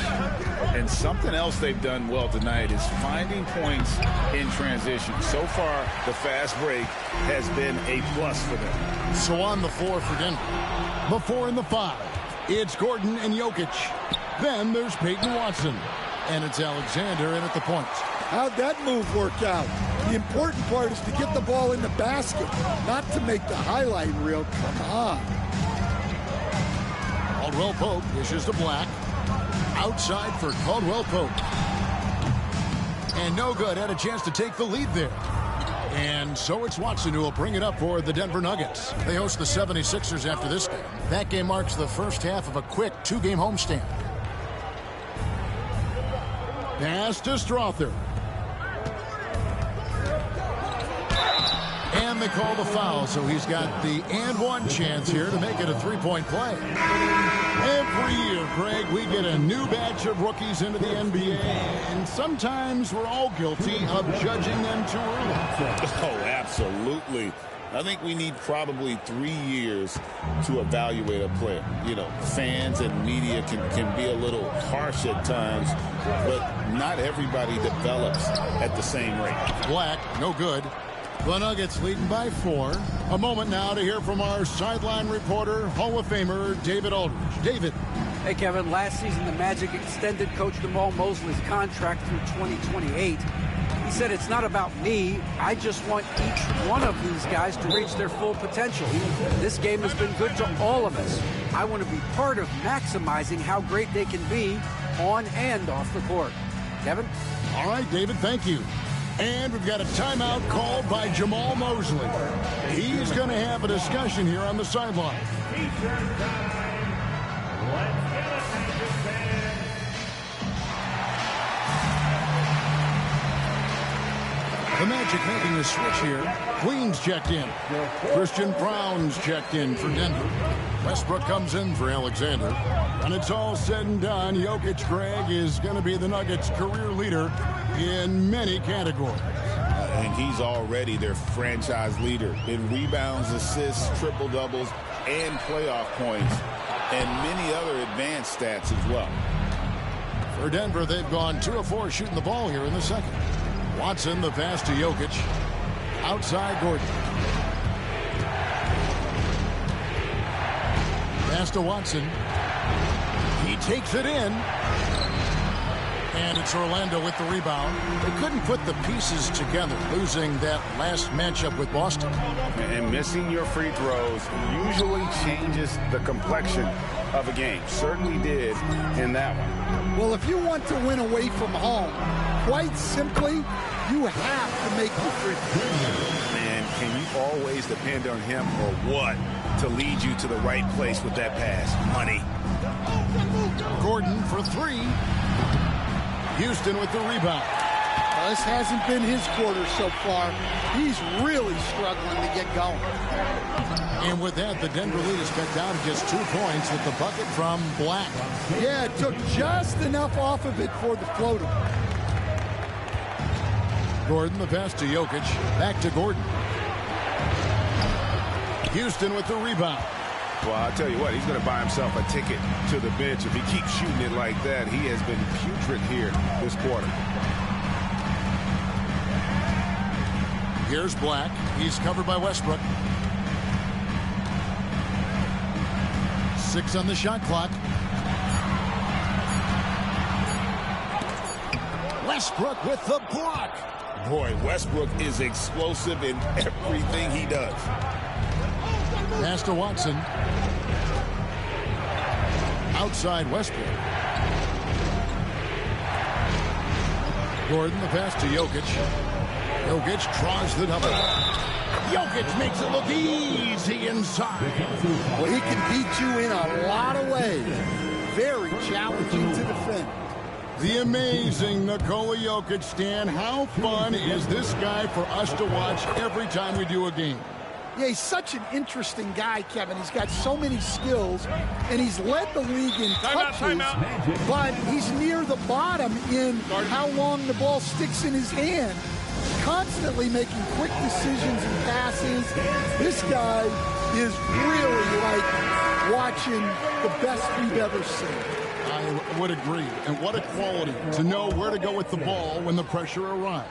And something else they've done well tonight is finding points in transition. So far, the fast break has been a plus for them. So on the floor for Denver. The 4 and the 5. It's Gordon and Jokic. Then there's Peyton Watson. And it's Alexander in at the point. How'd that move work out? The important part is to get the ball in the basket, not to make the highlight reel. Come on. Caldwell Pope dishes to Black. Outside for Caldwell Pope. And no good. Had a chance to take the lead there. And so it's Watson who will bring it up for the Denver Nuggets. They host the 76ers after this game. That game marks the first half of a quick 2-game homestand. Pass to Strother. And they call the foul, so he's got the and one chance here to make it a 3-point play. Every year, Greg, we get a new batch of rookies into the NBA, and sometimes we're all guilty of judging them too early. Oh, absolutely. I think we need probably 3 years to evaluate a player. You know, fans and media can be a little harsh at times, but not everybody develops at the same rate. Black, no good. The Nuggets leading by 4. A moment now to hear from our sideline reporter, Hall of Famer David Aldridge. David. Hey, Kevin. Last season, the Magic extended Coach Jamal Mosley's contract through 2028. He said, it's not about me. I just want each one of these guys to reach their full potential. This game has been good to all of us. I want to be part of maximizing how great they can be on and off the court. Kevin? All right, David, thank you. And we've got a timeout called by Jamal Mosley. He's going to have a discussion here on the sideline. The Magic making a switch here. Queen's checked in. Christian Brown's checked in for Denver. Westbrook comes in for Alexander. When it's all said and done, Jokic, Greg, is going to be the Nuggets' career leader in many categories. And he's already their franchise leader in rebounds, assists, triple-doubles, and playoff points, and many other advanced stats as well. For Denver, they've gone 2 of 4 shooting the ball here in the second. Watson, the pass to Jokic. Outside Gordon. Pass to Watson. He takes it in. And it's Orlando with the rebound. They couldn't put the pieces together, losing that last matchup with Boston. And missing your free throws usually changes the complexion of a game. Certainly did in that one. Well, if you want to win away from home, quite simply, you have to make your free throws. And can you always depend on him or what to lead you to the right place with that pass? Money. Gordon for three. Houston with the rebound. This hasn't been his quarter so far. He's really struggling to get going. And with that, the Denver lead is cut down to just 2 points with the bucket from Black. Yeah, it took just enough off of it for the floater. Gordon, the pass to Jokic. Back to Gordon. Houston with the rebound. Well, I'll tell you what, he's going to buy himself a ticket to the bench. If he keeps shooting it like that, he has been putrid here this quarter. Here's Black. He's covered by Westbrook. 6 on the shot clock. Westbrook with the block. Boy, Westbrook is explosive in everything he does. Pass to Watson. Outside Westbrook. Gordon, the pass to Jokic. Jokic draws the double. Jokic makes it look easy inside. Well, he can beat you in a lot of ways. Very challenging to defend. The amazing Nikola Jokic, Stan. How fun is this guy for us to watch every time we do a game? Yeah, he's such an interesting guy, Kevin. He's got so many skills, and he's led the league in touches, but he's near the bottom in how long the ball sticks in his hand, constantly making quick decisions and passes. This guy is really like watching the best we've ever seen. I would agree. And what a quality to know where to go with the ball when the pressure arrives.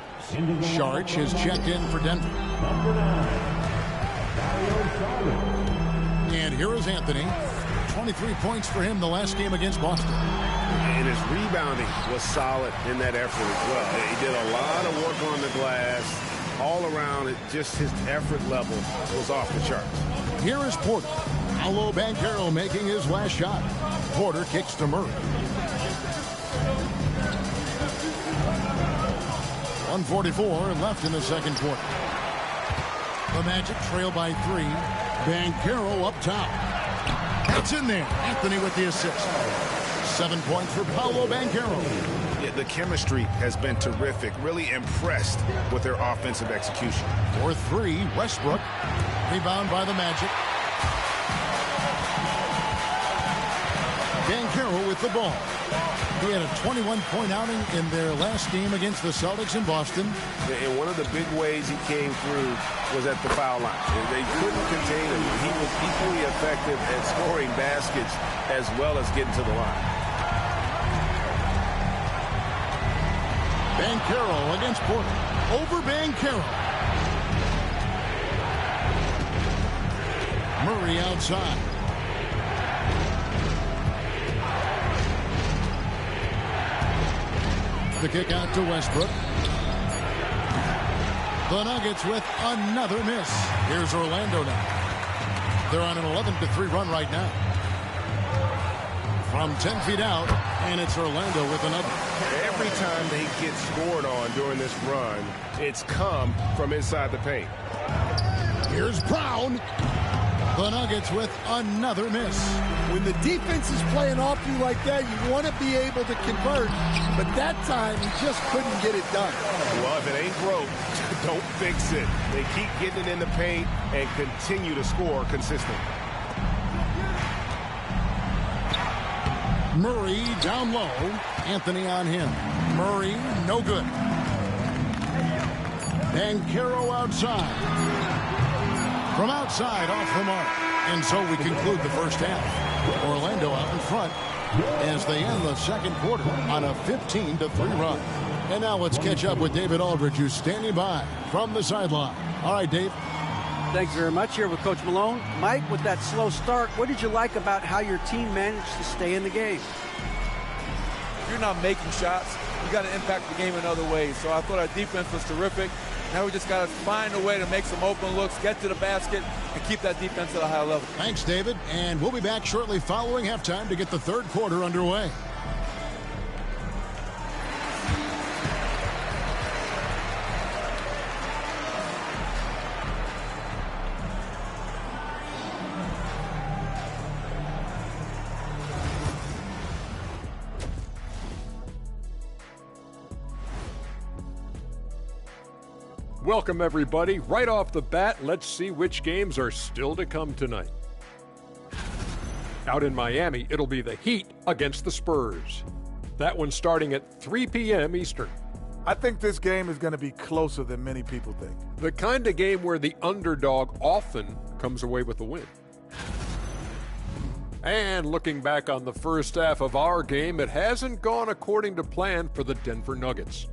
Sharch has checked in for Denver. And here is Anthony. 23 points for him the last game against Boston. And his rebounding was solid in that effort as well. He did a lot of work on the glass. All around, it just his effort level was off the charts. Here is Porter. Paolo Banchero making his last shot. Porter kicks to Murray. 1:44 left in the second quarter. The Magic trail by 3. Banchero up top. It's in there. Anthony with the assist. 7 points for Paolo Banchero. Yeah, the chemistry has been terrific. Really impressed with their offensive execution. For 3, Westbrook. Rebound by the Magic. Banchero with the ball. He had a 21-point outing in their last game against the Celtics in Boston. And one of the big ways he came through was at the foul line. They couldn't contain him. He was equally effective at scoring baskets as well as getting to the line. Banchero against Porter. Over Banchero. Murray outside. The kick out to Westbrook. The Nuggets with another miss. Here's Orlando now. They're on an 11-3 run right now. From 10 feet out, and it's Orlando with another. Every time they get scored on during this run, it's come from inside the paint. Here's Brown. The Nuggets with another miss. When the defense is playing off you like that, you want to be able to convert. But that time, he just couldn't get it done. Well, if it ain't broke, don't fix it. They keep getting it in the paint and continue to score consistently. Murray down low. Anthony on him. Murray, no good. Banchero outside. From outside, off the mark. And so we conclude the first half. Orlando out in front as they end the second quarter on a 15-3 run. And now let's catch up with David Aldridge, who's standing by from the sideline. All right, Dave. Thanks very much. Here with Coach Malone. Mike, with that slow start, what did you like about how your team managed to stay in the game? If you're not making shots, you got to impact the game in other ways. So I thought our defense was terrific. Now we just got to find a way to make some open looks, get to the basket, and keep that defense at a high level. Thanks, David. And we'll be back shortly following halftime to get the third quarter underway. Welcome, everybody. Right off the bat, let's see which games are still to come tonight. Out in Miami, it'll be the Heat against the Spurs. That one's starting at 3 p.m. Eastern. I think this game is going to be closer than many people think. The kind of game where the underdog often comes away with the win. And looking back on the first half of our game, it hasn't gone according to plan for the Denver Nuggets.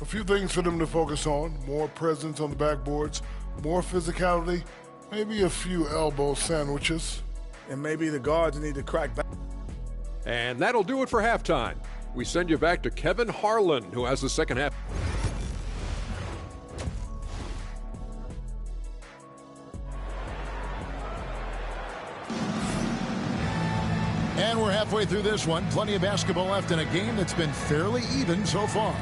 A few things for them to focus on. More presence on the backboards, more physicality, maybe a few elbow sandwiches. And maybe the guards need to crack back. And that'll do it for halftime. We send you back to Kevin Harlan, who has the second half. And we're halfway through this one. Plenty of basketball left in a game that's been fairly even so far.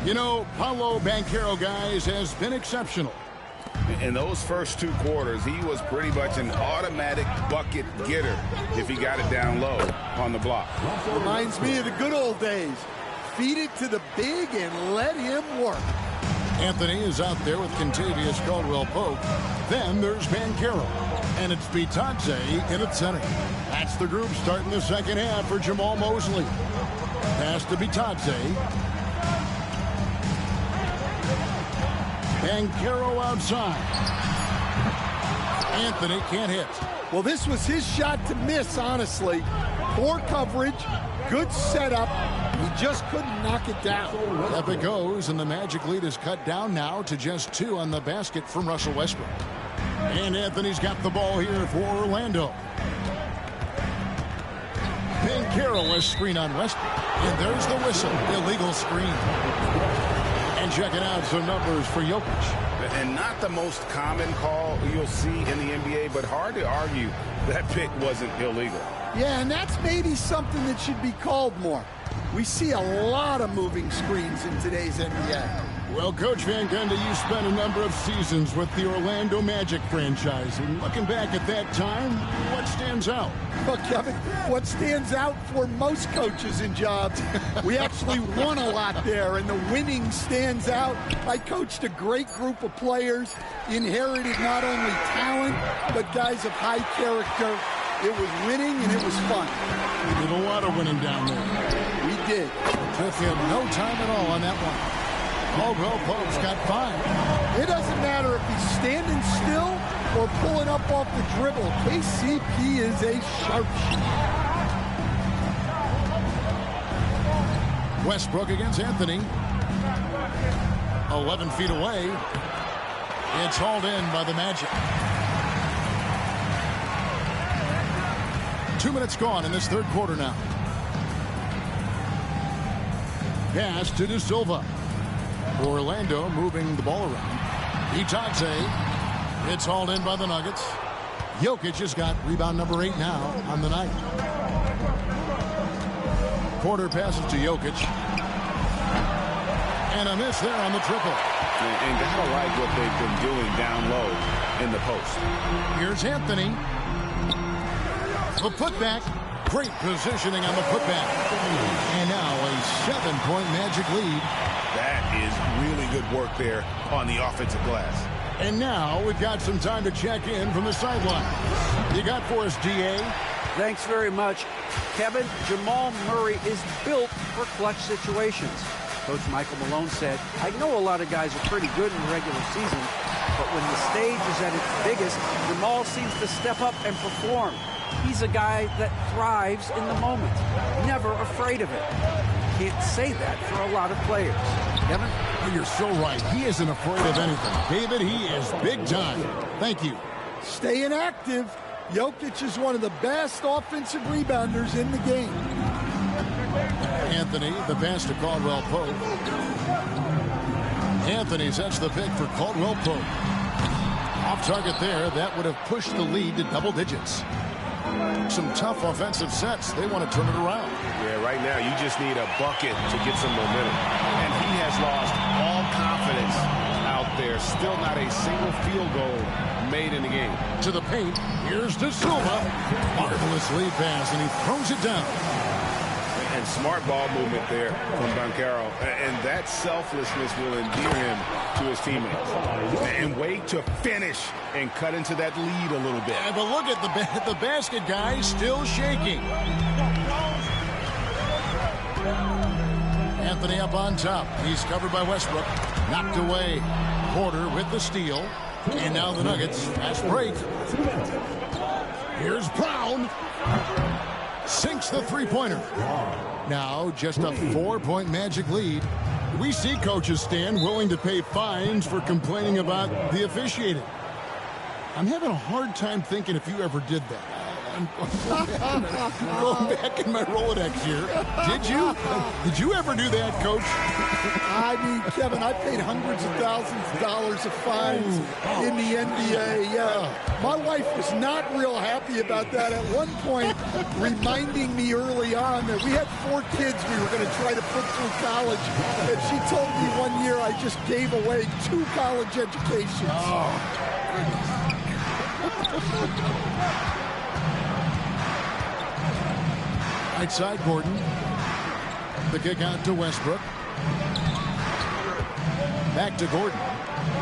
You know, Paolo Banchero, guys, has been exceptional. In those first 2 quarters, he was pretty much an automatic bucket getter if he got it down low on the block. Reminds me of the good old days. Feed it to the big and let him work. Anthony is out there with Contavious Caldwell-Pope. Then there's Banchero. And it's Bitadze in at center. That's the group starting the second half for Jamal Mosley. Pass to Bitadze. Banchero outside. Anthony can't hit. Well, this was his shot to miss, honestly. Poor coverage, good setup. He just couldn't knock it down. Up it goes, and the Magic lead is cut down now to just 2 on the basket from Russell Westbrook. And Anthony's got the ball here for Orlando. Banchero is screen on Westbrook. And there's the whistle. Illegal screen. And checking out some numbers for Jokic. And not the most common call you'll see in the NBA, but hard to argue that pick wasn't illegal. Yeah, and that's maybe something that should be called more. We see a lot of moving screens in today's NBA. Well, Coach Van Gundy, you spent a number of seasons with the Orlando Magic franchise. And looking back at that time, what stands out? Well, Kevin, what stands out for most coaches in jobs, we actually won a lot there, and the winning stands out. I coached a great group of players, inherited not only talent, but guys of high character. It was winning, and it was fun. We did a lot of winning down there. We did. Took him no time at all on that one. Caldwell-Pope's got 5. It doesn't matter if he's standing still or pulling up off the dribble. KCP is a sharpshooter. Westbrook against Anthony. 11 feet away. It's hauled in by the Magic. 2 minutes gone in this third quarter now. Pass to De Silva. Orlando moving the ball around. Bitadze. It's hauled in by the Nuggets. Jokic has got rebound number 8 now on the night. Porter passes to Jokic. And a miss there on the triple. And gotta like what they've been doing down low in the post. Here's Anthony. The putback. Great positioning on the putback. And now a 7-point Magic lead. That is really good work there on the offensive glass. And now we've got some time to check in from the sideline. You got for us, DA? Thanks very much. Kevin, Jamal Murray is built for clutch situations. Coach Michael Malone said, I know a lot of guys are pretty good in the regular season, but when the stage is at its biggest, Jamal seems to step up and perform. He's a guy that thrives in the moment, never afraid of it. Can't say that for a lot of players. Kevin? You're so right. He isn't afraid of anything. David, he is big time. Thank you. Staying active. Jokic is one of the best offensive rebounders in the game. Anthony, the pass to Caldwell-Pope. Anthony sets the pick for Caldwell-Pope. Off target there. That would have pushed the lead to double digits. Some tough offensive sets. They want to turn it around. Yeah, right now you just need a bucket to get some momentum. And he has lost all confidence out there. Still not a single field goal made in the game. To the paint. Here's De Silva. Marvelous lead pass, and he throws it down. And smart ball movement there from Banchero. And that selflessness will endear him to his teammates. And wait to finish and cut into that lead a little bit. But look at the basket guy still shaking. Anthony up on top. He's covered by Westbrook. Knocked away. Porter with the steal. And now the Nuggets. Fast break. Here's Brown. Sinks the three-pointer. Now just a 4-point Magic lead. We see coaches stand willing to pay fines for complaining about the officiating. I'm having a hard time thinking if you ever did that. I'm going back in my Rolodex here. Did you? Did you ever do that, Coach? I mean, Kevin, I paid hundreds of thousands of dollars of fines in the NBA. Yeah. My wife was not real happy about that at one point, reminding me early on that we had 4 kids we were going to try to put through college. And she told me one year I just gave away 2 college educations. Oh, right side, Gordon. The kick out to Westbrook. Back to Gordon.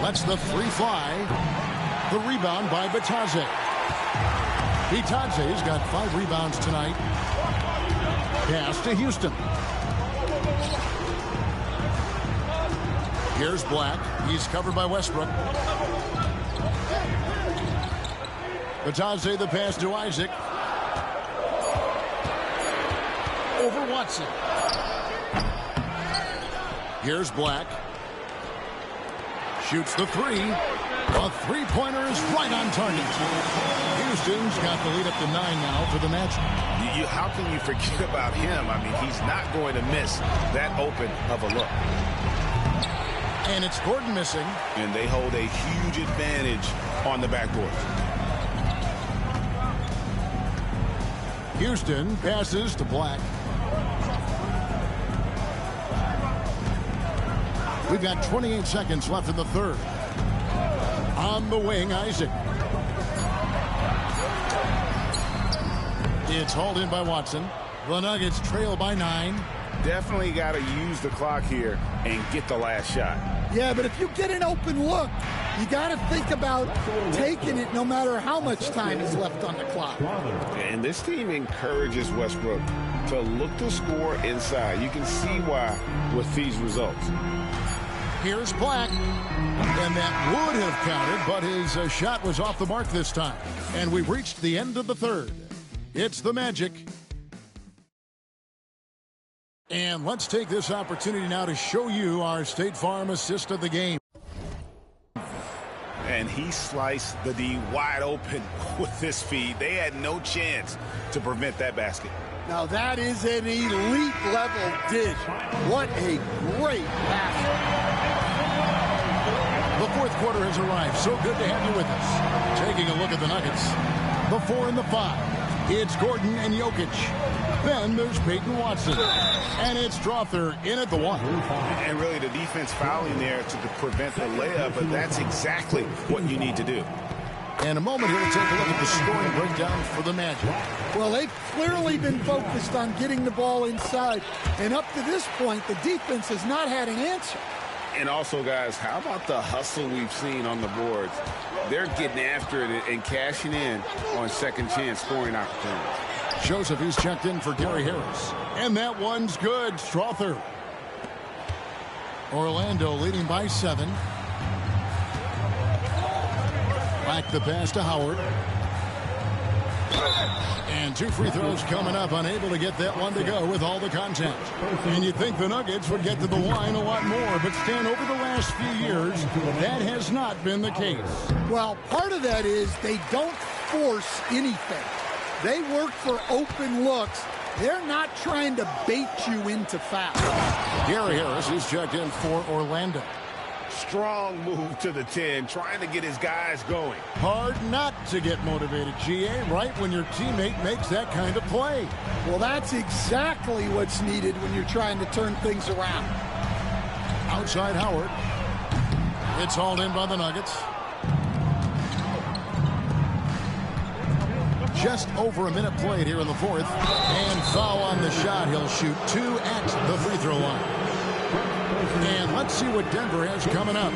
Lets the three fly. The rebound by Bitadze. Bitadze's got 5 rebounds tonight. Pass to Houston. Here's Black. He's covered by Westbrook. Bitadze the pass to Isaac. Over Watson. Here's Black. Shoots the 3. A three-pointer is right on target. Houston's got the lead up to 9 now for the Magic. How can you forget about him? I mean, he's not going to miss that open of a look. And it's Gordon missing. And they hold a huge advantage on the backboard. Houston passes to Black. We've got 28 seconds left in the third. On the wing, Isaac. It's hauled in by Watson. The Nuggets trail by 9. Definitely got to use the clock here and get the last shot. Yeah, but if you get an open look, you got to think about taking it no matter how much time is left on the clock. And this team encourages Westbrook to look to score inside. You can see why with these results. Here's Black. And that would have counted, but his shot was off the mark this time. And we've reached the end of the third. It's the Magic. And let's take this opportunity now to show you our State Farm assist of the game. And he sliced the D wide open with this feed. They had no chance to prevent that basket. Now that is an elite level dish. What a great basket. The fourth quarter has arrived. So good to have you with us. Taking a look at the Nuggets. The 4 and the 5. It's Gordon and Jokic. Then there's Peyton Watson. And it's Strother in at the 1. And really the defense fouling there to prevent the layup, but that's exactly what you need to do. In a moment here, we'll take a look at the scoring breakdown for the Magic. Well, they've clearly been focused on getting the ball inside. And up to this point, the defense has not had an answer. And also, guys, how about the hustle we've seen on the boards? They're getting after it and cashing in on second chance scoring opportunities. Joseph, he's checked in for Gary Harris. And that one's good. Strother. Orlando leading by 7. Back the pass to Howard. And 2 free throws coming up. Unable to get that one to go with all the contact. And you'd think the Nuggets would get to the line a lot more. But Stan, over the last few years, that has not been the case. Well, part of that is they don't force anything. They work for open looks. They're not trying to bait you into fouls. Gary Harris is checked in for Orlando. Strong move to the 10, trying to get his guys going. Hard not to get motivated, GA, right when your teammate makes that kind of play. Well, that's exactly what's needed when you're trying to turn things around. Outside Howard. It's hauled in by the Nuggets. Just over a minute played here in the fourth. And foul on the shot. He'll shoot 2 at the free throw line. And let's see what Denver has coming up.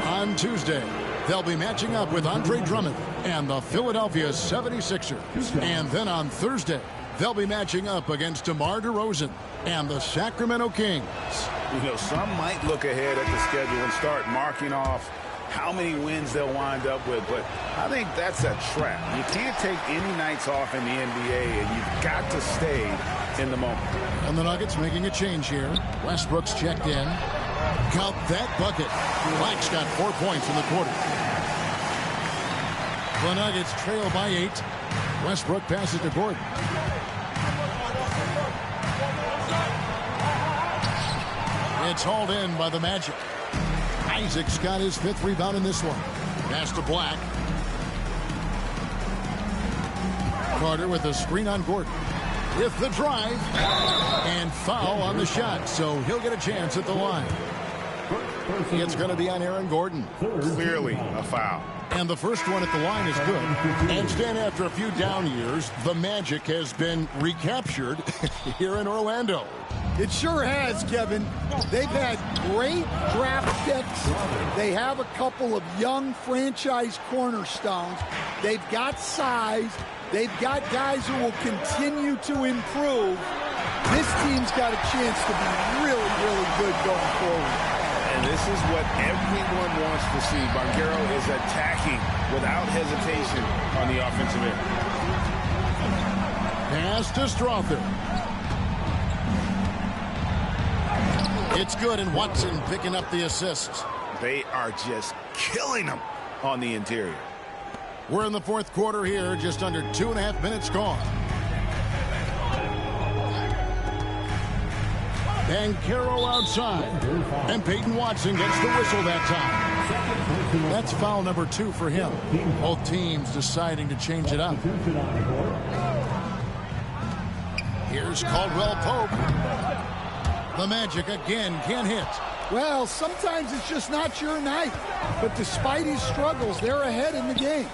On Tuesday, they'll be matching up with Andre Drummond and the Philadelphia 76ers. And then on Thursday, they'll be matching up against DeMar DeRozan and the Sacramento Kings. You know, some might look ahead at the schedule and start marking off how many wins they'll wind up with, but I think that's a trap. You can't take any nights off in the NBA, and you've got to stay in the moment. And the Nuggets making a change here. Westbrook's checked in. Count that bucket. Black's got 4 points in the quarter. The Nuggets trail by 8. Westbrook passes to Gordon. It's hauled in by the Magic. Isaac's got his 5th rebound in this one. Pass to Black. Carter with a screen on Gordon. With the drive. And foul on the shot, so he'll get a chance at the line. It's going to be on Aaron Gordon. Clearly a foul. And the first one at the line is good. And Stan, after a few down years, the Magic has been recaptured here in Orlando. It sure has, Kevin. They've had great draft picks. They have a couple of young franchise cornerstones. They've got size. They've got guys who will continue to improve. This team's got a chance to be really, really good going forward. And this is what everyone wants to see. Banchero is attacking without hesitation on the offensive end. Pass to Strother. It's good, and Watson picking up the assist. They are just killing them on the interior. We're in the fourth quarter here, just under 2.5 minutes gone. Banchero outside. And Peyton Watson gets the whistle that time. That's foul number 2 for him. Both teams deciding to change it up. Here's Caldwell Pope. The Magic again can't hit. Well, sometimes it's just not your night. But despite his struggles, they're ahead in the game.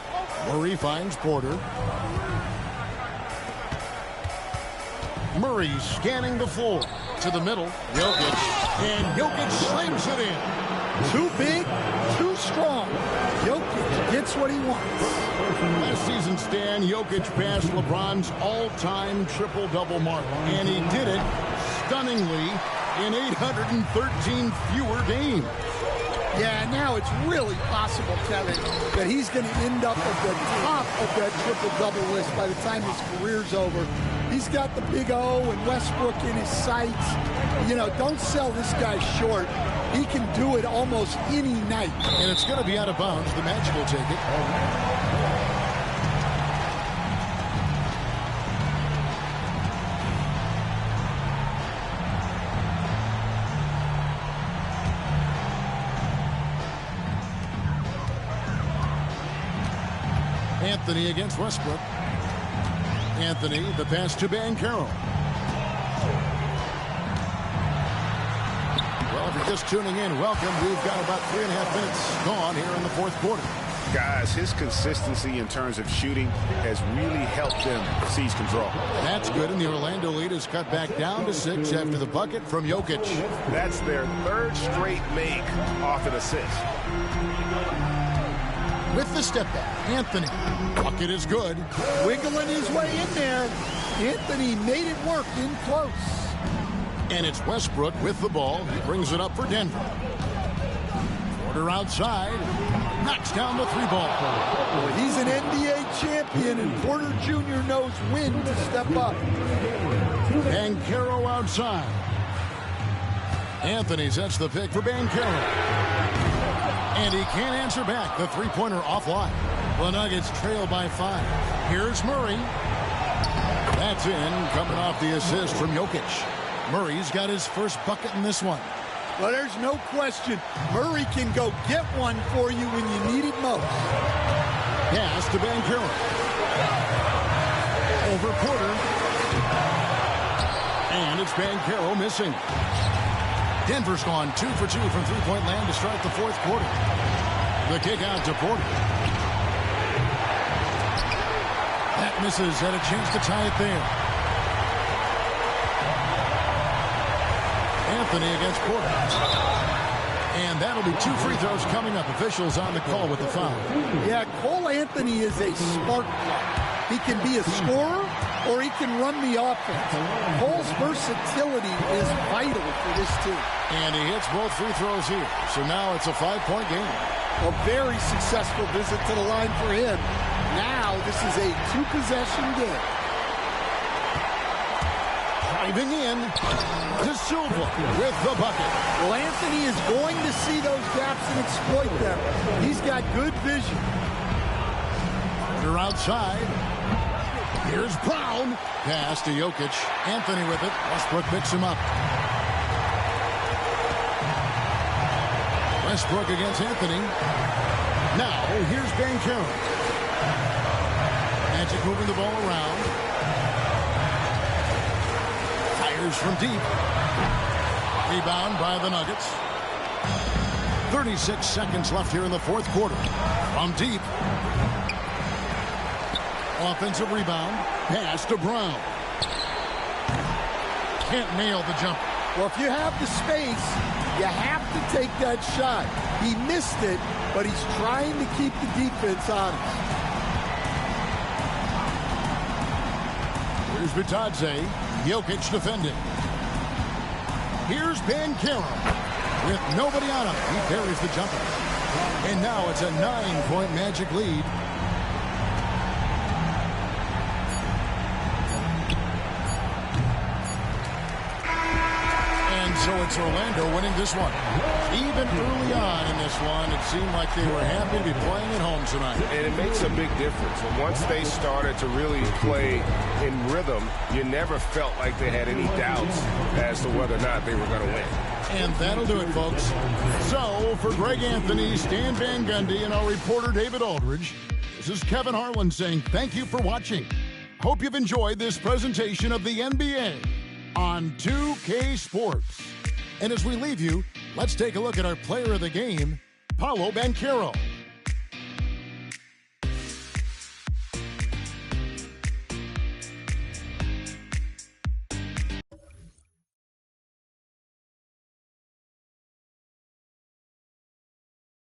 Murray finds Porter. Murray scanning the floor. To the middle. Jokic. And Jokic slams it in. Too big, too strong. Jokic gets what he wants. Last season, Stan, Jokic passed LeBron's all-time triple-double mark. And he did it stunningly in 813 fewer games. Yeah, now it's really possible, Kevin, that he's going to end up at the top of that triple-double list by the time his career's over. He's got the big O and Westbrook in his sights. You know, don't sell this guy short. He can do it almost any night. And it's going to be out of bounds. The Magic will take it. Anthony against Westbrook. Anthony, the pass to Banchero. Well, if you're just tuning in, welcome. We've got about 3.5 minutes gone here in the fourth quarter. Guys, his consistency in terms of shooting has really helped them seize control. That's good, and the Orlando lead is cut back down to 6 after the bucket from Jokic. That's their 3rd straight make off an assist. With the step back, Anthony. Bucket is good. Wiggling his way in there. Anthony made it work in close. And it's Westbrook with the ball. He brings it up for Denver. Porter outside. Knocks down the 3-ball. He's an NBA champion, and Porter Jr. knows when to step up. Banchero outside. Anthony sets the pick for Banchero. And he can't answer back. The three-pointer offline. The Nuggets trail by 5. Here's Murray. That's in, coming off the assist from Jokic. Murray's got his first bucket in this one. Well, there's no question. Murray can go get one for you when you need it most. Pass to Banchero. Over Porter. And it's Banchero missing. Denver's gone 2 for 2 from three-point land to start the fourth quarter. The kick out to Porter. That Misses, had a chance to tie it there. Anthony against Porter. And that'll be 2 free throws coming up. Officials on the call with the foul. Yeah, Cole Anthony is a spark plug. He can be a scorer or he can run the offense. Cole's versatility is vital for this team. And he hits both free throws here. So now it's a 5-point game. A very successful visit to the line for him. Now this is a 2-possession game. Driving in to Silva with the bucket. Well, Anthony is going to see those gaps and exploit them. He's got good vision. They're outside. Here's Brown. Pass to Jokic. Anthony with it. Westbrook picks him up. Westbrook against Anthony. Now, here's Banchero. Magic moving the ball around. Fires from deep. Rebound by the Nuggets. 36 seconds left here in the fourth quarter. From deep. Offensive rebound. Pass to Brown. Can't nail the jumper. Well, if you have the space, you have to take that shot. He missed it, but he's trying to keep the defense honest. Here's Bitadze. Jokic defending. Here's Banchero. With nobody on him, he buries the jumper. And now it's a 9-point Magic lead. So it's Orlando winning this one. Even early on in this one, it seemed like they were happy to be playing at home tonight. And it makes a big difference. And once they started to really play in rhythm, you never felt like they had any doubts as to whether or not they were going to win. And that'll do it, folks. So, for Greg Anthony, Stan Van Gundy, and our reporter David Aldridge, this is Kevin Harlan saying thank you for watching. Hope you've enjoyed this presentation of the NBA on 2K Sports. And as we leave you, let's take a look at our player of the game, Paolo Banchero.